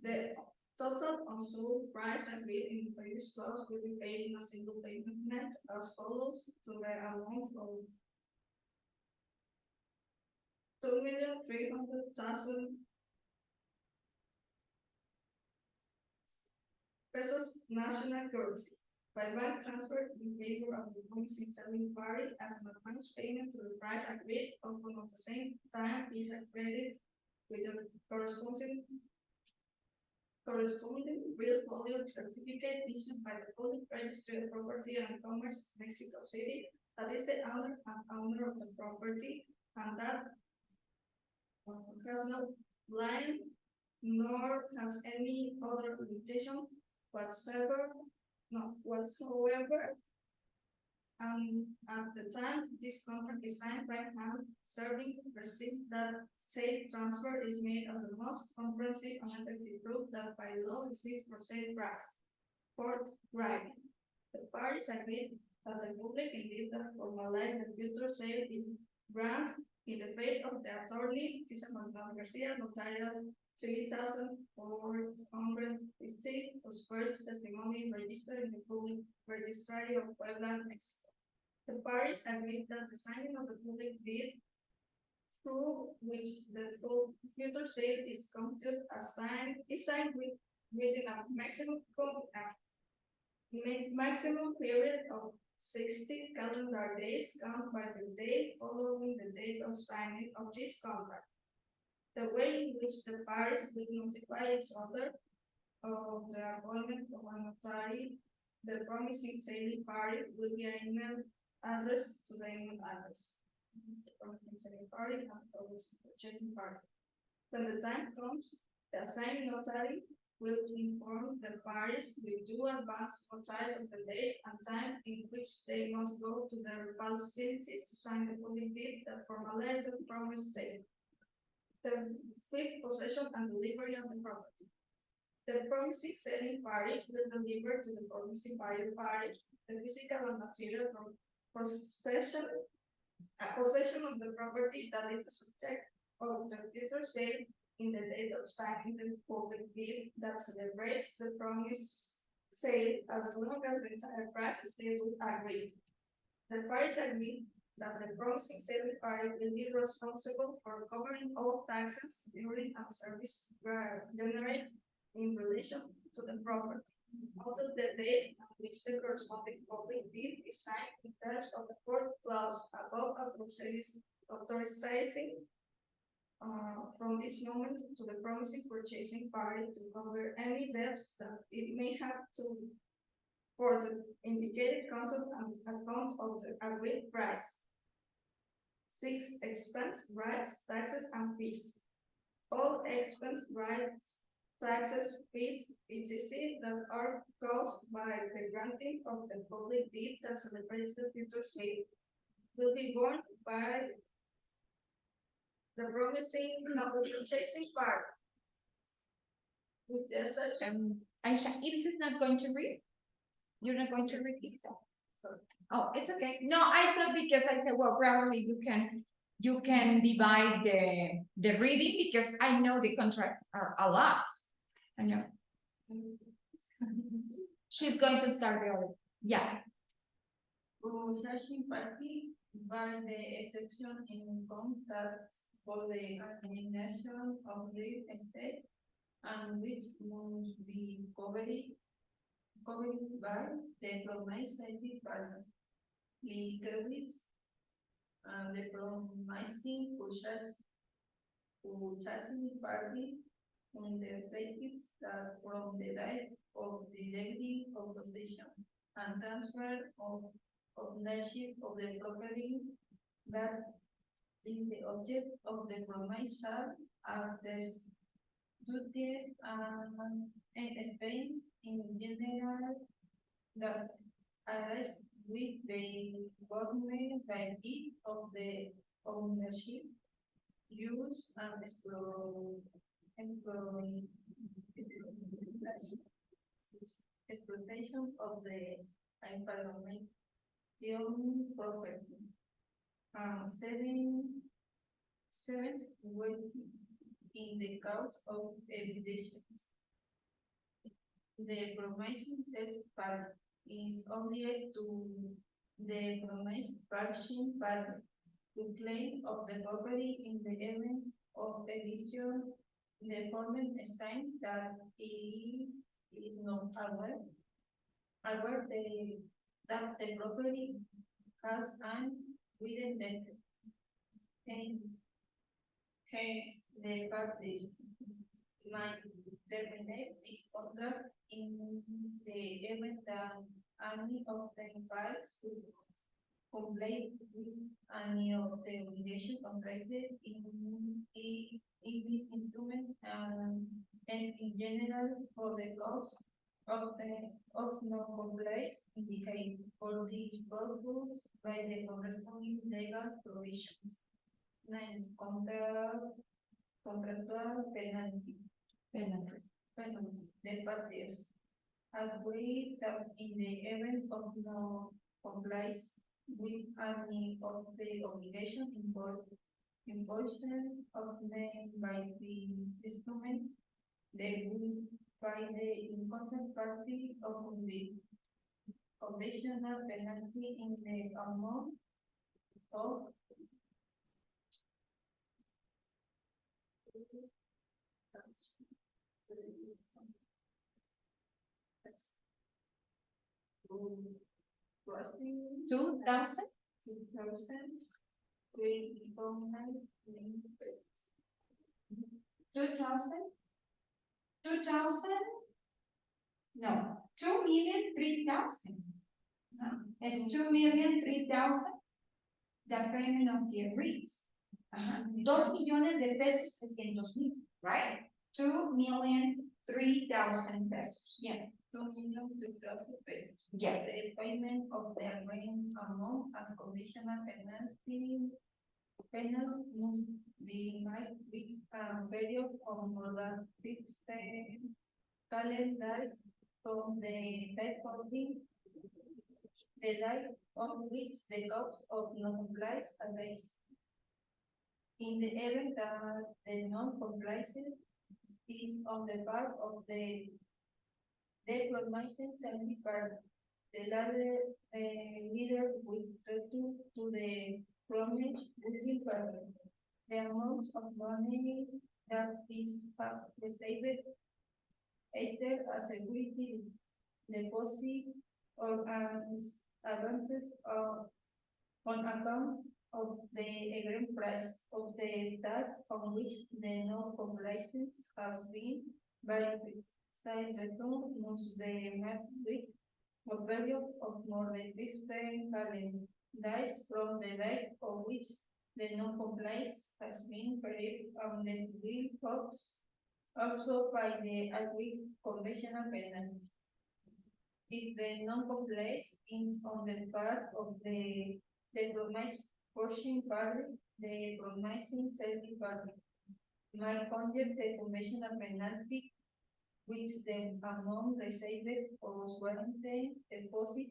The total unsold price agreed in the previous clause will be paid in a single payment as follows to the amount of 2,300,000 pesos, national currency. by bank transfer in favor of the promising selling party as an advance payment to the price agreed upon at the same time is accredited with the corresponding real volume certificate issued by the public registry of property and commerce Mexico City that is the owner and owner of the property and that has no line nor has any other limitation whatsoever. At the time this contract is signed by hand, serving receipt that said transfer is made as the most comprehensive and effective proof that by law exists for said price. Fourth, writing. The parties agreed that the public indeed that formalize the future sale is granted in the faith of the attorney, Tisa Manuel Garcia, notarial 3,450, whose first testimony registered in the public registry of Puebla, Mexico. The parties agreed that the signing of the public deed through which the future sale is computed as signed within a maximum period of 60 calendar days count by the date following the date of signing of this contract. The way in which the parties will notify each other of the appointment of a notary, the promising selling party will be an email address to the email address. The promising selling party and the purchasing party. When the time comes, the assigned notary will inform the parties with due advance notice of the date and time in which they must go to their facilities to sign the public deed that formalize the promised sale. The fifth, possession and delivery of the property. The promising selling party will deliver to the promising buyer party the physical and material possession of the property that is the subject of the future sale in the date of signing the public deed that celebrates the promised sale as long as the entire price is agreed. The parties agreed that the promising selling party will be responsible for covering all taxes, duty, and service generated in relation to the property until the date on which the corresponding public deed is signed in terms of the fourth clause above authorizing from this moment to the promising purchasing party to cover any debts that it may have for the indicated concept and account of the agreed price. 6. Expense, rights, taxes, and fees. All expense, rights, taxes, fees, etc. that are caused by the granting of the public deed that celebrates the future sale will be borne by the purchasing part. With the such Aisha, Iris is not going to read. You're not going to read it. Oh, it's okay. No, I thought because I said, well, probably you can divide the reading because I know the contracts are a lot. I know. She's going to start the other. Yeah. Purchasing party by the exception in income tax for the administration of real estate and which must be covered by the promising partner. The case the promising purchasing party on the basis that from the date of the degree of possession and transfer of ownership of the property that is the object of the promisor are the duties and expense in general that arise with the government by it of the ownership, use, and exploitation of the environment property. Seventh, waiting in the cause of evidence. The promising third part is only to the promised purchasing partner to claim of the property in the event of eviction. The former states that he is not aware aware that the property has an within the and hence the parties might terminate this contract in the event that any of them fails to comply with any of the obligation contracted in this instrument and in general for the cost of non-compliance indicate for these purposes by the corresponding legal provisions. 9. Contractual penalty. Penalty. The parties agree that in the event of no compliance with any of the obligation imposed of them by this instrument, they will by the important party of the conventional penalty in the amount of Two thousand? 2,000? 2,000? No, 2,003,000. No, it's 2,003,000. The payment of the rates. 2,000,000 pesos, 300,000, right? 2,003,000 pesos. Yeah. 2,003,000 pesos. Yeah. The payment of the agreed amount as conditional penalty must be made with a period of more than 15 calendars from the date of the date on which the cause of non-compliance arises. In the event that the non-compliance is on the part of the promising selling part, the leader will return to the promised booking party. The amount of money that is received either as security deposit or as advances on account of the agreed price of the date on which the non-compliance has been verified. Side return must be made with a period of more than 15 calendar days from the date on which the non-compliance has been verified on the bill box, also by the agreed conventional penalty. If the non-compliance is on the part of the promised portion party, the promising selling party might conduct the conventional penalty, which the amount received was warranted deposit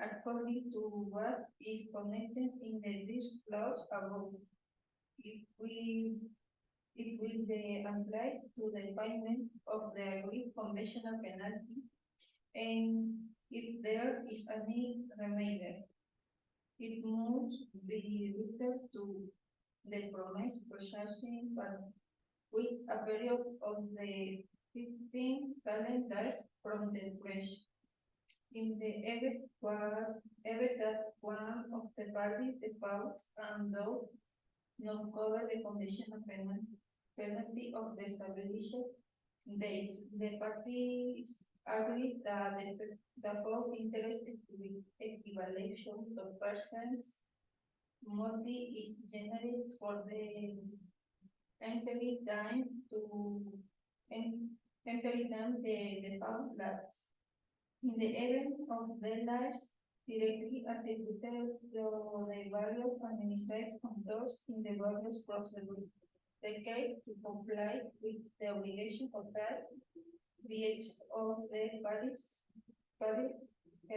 according to what is connected in the this clause above. It will be applied to the payment of the agreed conventional penalty, and if there is any remainder, it must be returned to the promised processing but with a period of the 15 calendars from the fresh. In the event that one of the parties defaults and does not cover the conditional penalty of the established date, the parties agree that the full interest equivalent of persons money is generated for the entry time to entry time the default lapse. In the event of deadlines directly attributed to the various administrative controls in the various procedures, the case to comply with the obligation of that VH of the parties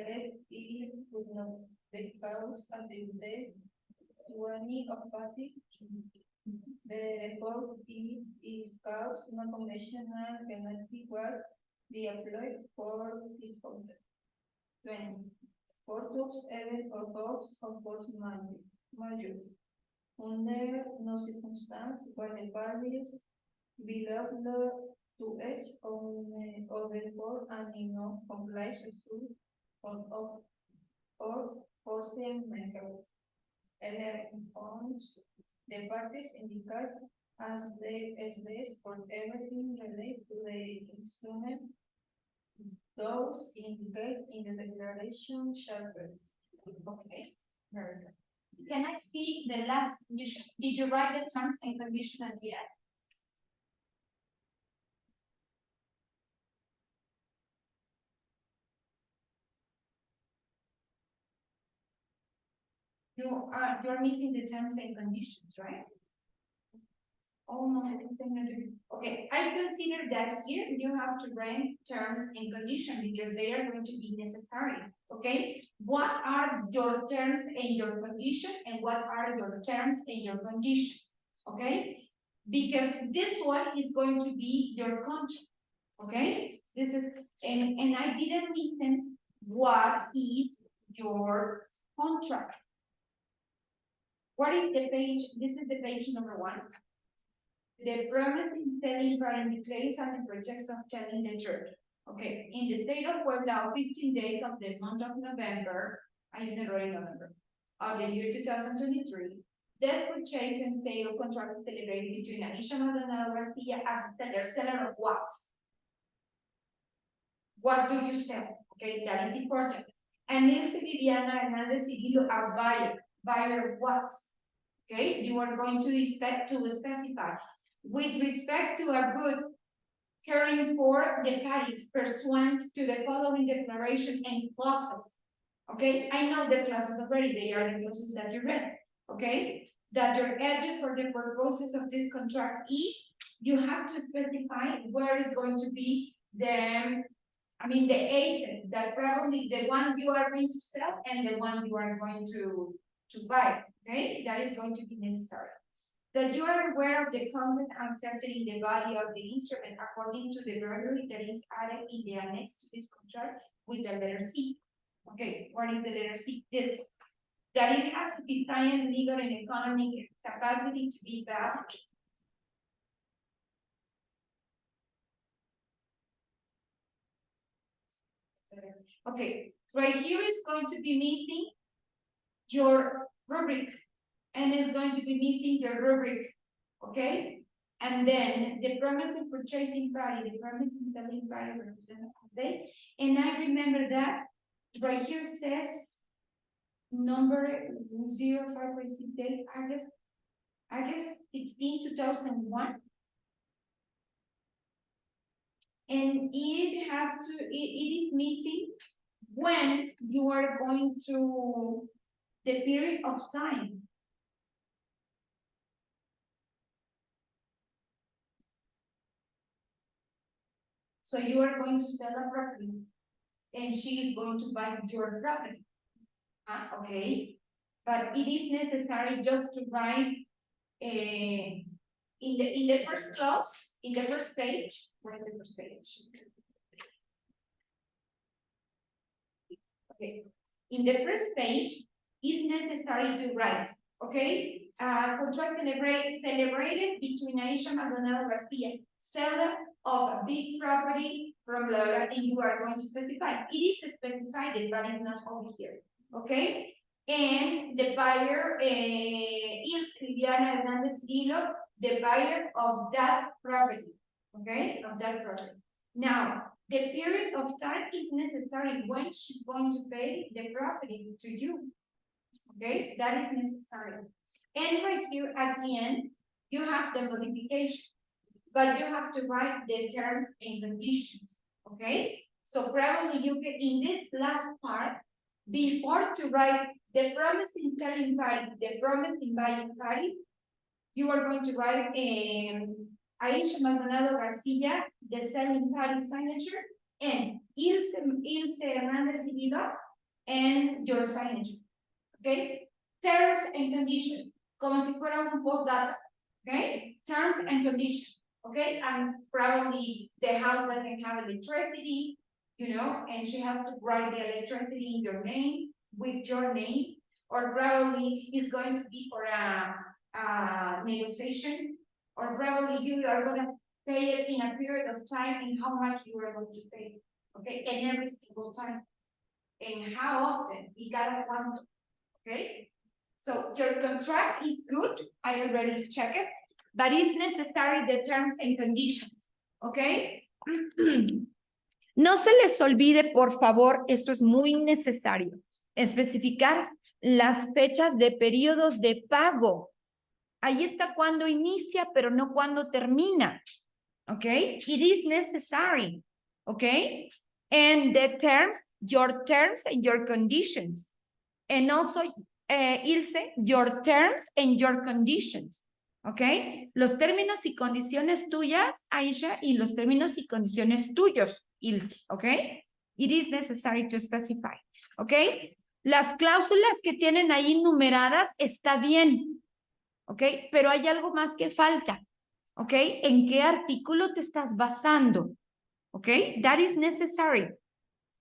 it would not be cause attributed to any of parties. The report is cause no conventional penalty will be applied for this concept. 20. For tools, event or cause of force majeure. Under no circumstance where the parties belong to H or therefore any non-compliance issue or forcing methods. Points the parties indicate as this for everything related to the instrument. Those indicate in the declaration shall be. Okay. Very good. Can I see the last condition? Did you write the terms and conditions yet? You're missing the terms and conditions, right? Oh no, okay. I consider that here you have to write terms and conditions because they are going to be necessary. Okay, what are your terms and your conditions, and what are your terms and your conditions? Okay, because this one is going to be your contract. Okay, this is and I didn't listen. What is your contract? What is the page? This is the page number 1. The promise in telling parent declares and the projects of telling the church. Okay, in the state of Puebla, 15 days of the month of November, I never in November, of the year 2023, this purchase and sale contracts celebrated between Anisha Maldonado Garcia as a seller of what? What do you sell? Okay, that is important. And Ilse Viviana Hernandez Cirilo as buyer. Buyer of what? Okay, you are going to specify. With respect to a good caring for the parties pursuant to the following declaration and clauses. Okay, I know the clauses already, they are the clauses that you read. Okay, that your address for the purposes of this contract is, you have to specify where is going to be the agent, that probably the one you are going to sell and the one you are going to buy. Okay, that is going to be necessary. That you are aware of the constant uncertainty in the value of the instrument according to the verbiage that is added in the annex to this contract with the letter C. Okay, what is the letter C? This, that it has to be science, legal, and economic capacity to be bound. Okay, right here is going to be missing your rubric, and it's going to be missing your rubric. Okay, and then the promise of purchasing party, the promise of selling party represented as they, and I remember that right here says number 0546 date, August 16, 2001. And it has to, it is missing when you are going to the period of time. So you are going to sell a property and she is going to buy your property. Okay, but it is necessary just to write in the first clause, in the first page, where is the first page? Okay, in the first page, is necessary to write. Okay, contract celebrated between Aisha Maldonado Garcia, seller of a big property from Laura, and you are going to specify. It is specified, but it's not over here. Okay, and the buyer is Viviana Hernandez Cirilo, the buyer of that property. Okay, of that property. Now, the period of time is necessary when she's going to pay the property to you. Okay, that is necessary. And right here at the end, you have the modification, but you have to write the terms and conditions. Okay, so probably you can, in this last part, before to write the promising selling party, the promising buying party, you are going to write Aisha Maldonado Garcia, the selling party signature, and Ilse Hernandez Cirilo, and your signature. Okay? Terms and conditions, como si fuera un postdata. Okay? Terms and conditions. Okay? And probably the house doesn't have electricity, you know, and she has to write the electricity in your name, with your name, or probably it's going to be for a negotiation, or probably you are going to pay it in a period of time and how much you are going to pay. Okay? And every single time. and how often, y cada cuánto, okay? So your contract is good, I already checked it, but it's necessary the terms and conditions, okay? No se les olvide, por favor, esto es muy necesario, especificar las fechas de periodos de pago. Ahí está cuando inicia, pero no cuando termina. Okay? It is necessary. Okay? And the terms, your terms and your conditions. And also, Ilse, your terms and your conditions. Okay? Los términos y condiciones tuyas, Aisha, y los términos y condiciones tuyos, Ilse. Okay? It is necessary to specify. Okay? Las cláusulas que tienen ahí numeradas está bien. ¿Ok? Pero hay algo más que falta, ¿ok? ¿En qué artículo te estás basando? ¿Ok? That is necessary,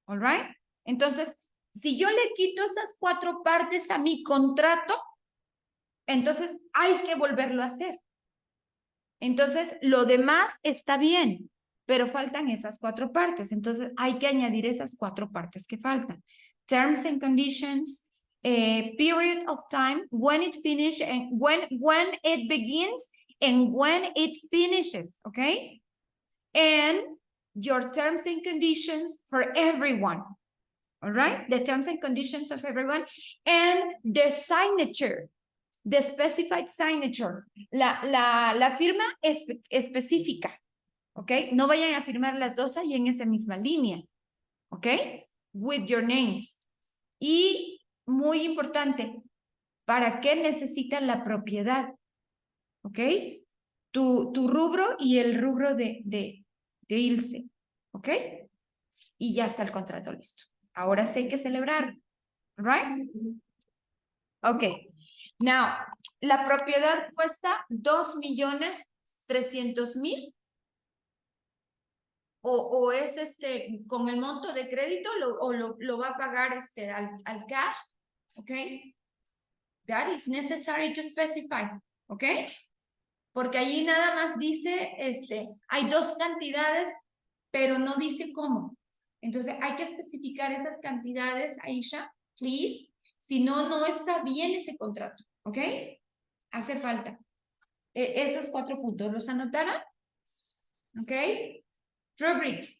all right? Entonces, si yo le quito esas 4 partes a mi contrato, entonces hay que volverlo a hacer. Entonces, lo demás está bien, pero faltan esas 4 partes. Entonces, hay que añadir esas 4 partes que faltan. Terms and conditions, period of time, when it finishes, and when it begins, and when it finishes, okay? And your terms and conditions for everyone, all right? The terms and conditions of everyone, and the signature. The specified signature, la firma específica, ¿ok? No vayan a firmar las dos ahí en esa misma línea, ¿ok? With your names. Y muy importante, ¿para qué necesitan la propiedad? ¿Ok? Tu rubro y el rubro de Ilse, ¿ok? Y ya está el contrato listo. Ahora sí hay que celebrar, right? Ok. Now, la propiedad cuesta 2.300.000 o es con el monto de crédito lo va a pagar al cash, ¿ok? That is necessary to specify, ¿ok? Porque allí nada más dice, hay 2 cantidades, pero no dice cómo. Entonces hay que especificar esas cantidades, Aisha, please. Si no, no está bien ese contrato, ¿ok? Hace falta. Esos 4 puntos, ¿los anotaron? ¿Ok? Rubrics,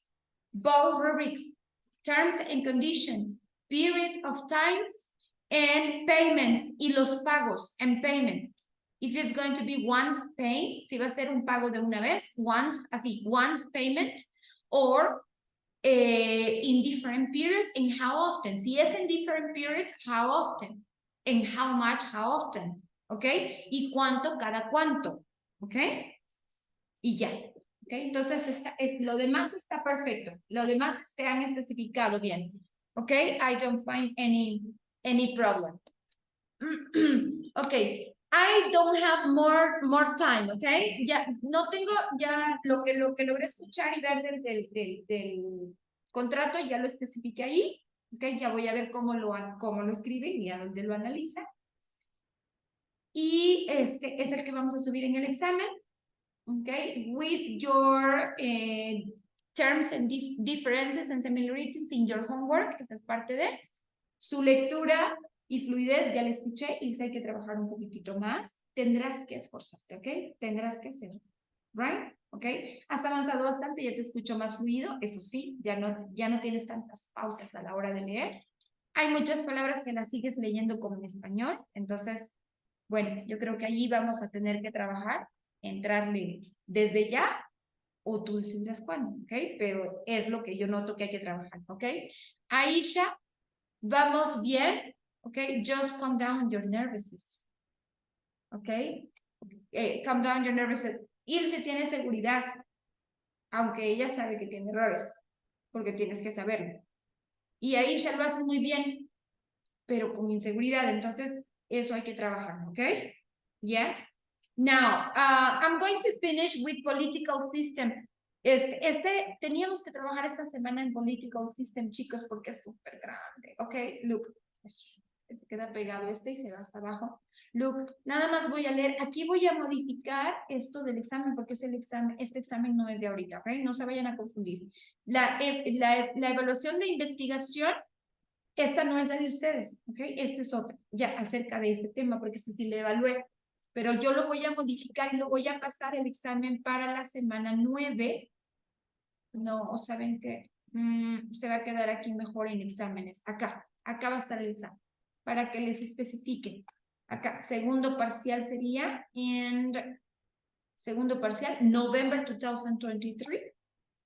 both rubrics, terms and conditions, period of times, and payments, y los pagos and payments. If it's going to be once pay, si va a ser un pago de una vez, once, así, once payment, or in different periods, and how often. Si es in different periods, how often, and how much, how often, ¿ok? Y cuánto, cada cuánto, ¿ok? Y ya, ¿ok? Entonces, lo demás está perfecto. Lo demás han especificado bien, ¿ok? I don't find any problem. Ok, I don't have more time, ¿ok? Ya, no tengo, ya lo que logré escuchar y ver del contrato, ya lo especifiqué ahí, ¿ok? Ya voy a ver cómo lo escriben y a dónde lo analizan. Y es el que vamos a subir en el examen. Okay, with your terms and differences and similarities in your homework, esa es parte de su lectura y fluidez, ya le escuché y hay que trabajar un poquitito más. Tendrás que esforzarte, ¿ok? Tendrás que hacerlo, right? ¿Ok? Has avanzado bastante, ya te escucho más fluido, eso sí, ya no tienes tantas pausas a la hora de leer. Hay muchas palabras que las sigues leyendo como en español, entonces, bueno, yo creo que allí vamos a tener que trabajar, entrarle desde ya, o tú decidirás cuándo, ¿ok? Pero es lo que yo noto que hay que trabajar, ¿ok? Aisha, vamos bien, ¿ok? Just calm down your nervousness, ¿ok? Calm down your nervousness. Ilse tiene seguridad, aunque ella sabe que tiene errores, porque tienes que saberlo. Y Aisha lo hace muy bien, pero con inseguridad, entonces eso hay que trabajar, ¿ok? Yes. Now, I'm going to finish with political system. Teníamos que trabajar esta semana en political system, chicos, porque es súper grande. Ok, look, se queda pegado y se va hasta abajo. Look, nada más voy a leer. Aquí voy a modificar esto del examen, porque este examen no es de ahorita, ok? No se vayan a confundir. La evaluación de investigación Esta no es la de ustedes, ¿ok? Esta es otra, ya acerca de este tema, porque este sí le evalué. Pero yo lo voy a modificar y lo voy a pasar el examen para la semana 9. No, ¿saben qué? Se va a quedar aquí mejor en exámenes. Acá va a estar el examen, para que les especifiquen. Acá, segundo parcial sería segundo parcial, November 2023.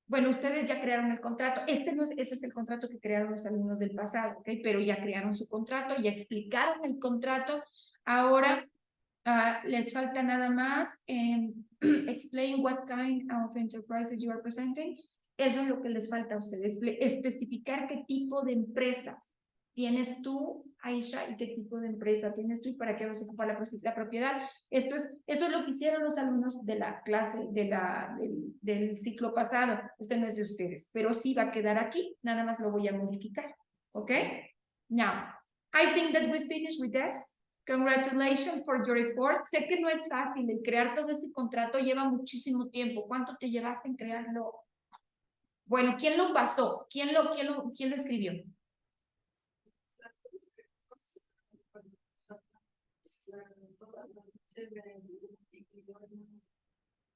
Bueno, ustedes ya crearon el contrato. Este es el contrato que crearon los alumnos del pasado, ¿ok? Pero ya crearon su contrato, ya explicaron el contrato. Ahora les falta nada más explain what kind of enterprises you are presenting. Eso es lo que les falta a ustedes, especificar qué tipo de empresas tienes tú, Aisha, y qué tipo de empresa tienes tú y para qué vas a ocupar la propiedad. Eso es lo que hicieron los alumnos de la clase, del ciclo pasado. Este no es de ustedes, pero sí va a quedar aquí, nada más lo voy a modificar, ¿ok? Now, I think that we finished with this. Congratulations for your effort. Sé que no es fácil, el crear todo ese contrato lleva muchísimo tiempo. ¿Cuánto te llevaste en crearlo? Bueno, ¿quién lo pasó? ¿Quién lo escribió?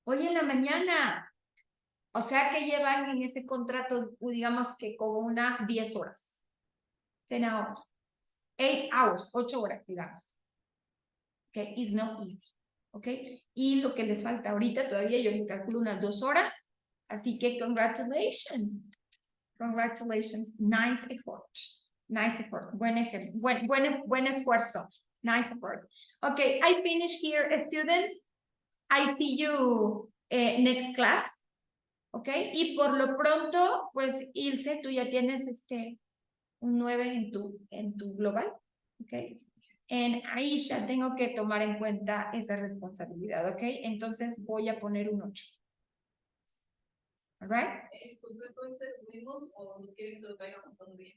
Hoy en la mañana. O sea que llevan en ese contrato, digamos que como unas 10 horas. 10 hours. 8 hours, 8 horas, digamos. Okay, it's not easy. ¿Ok? Y lo que les falta ahorita, todavía yo le calculo unas 2 horas. Así que congratulations. Congratulations. Nice effort. Nice effort. Buen esfuerzo. Nice effort. Okay, I finish here, students. I see you next class. Ok, y por lo pronto, pues Ilse, tú ya tienes un 9 en tu global. Ok, en Aisha tengo que tomar en cuenta esa responsabilidad. Ok, entonces voy a poner un 8. All right. ¿Pues me puede ser menos o quieres que lo vaya contando bien?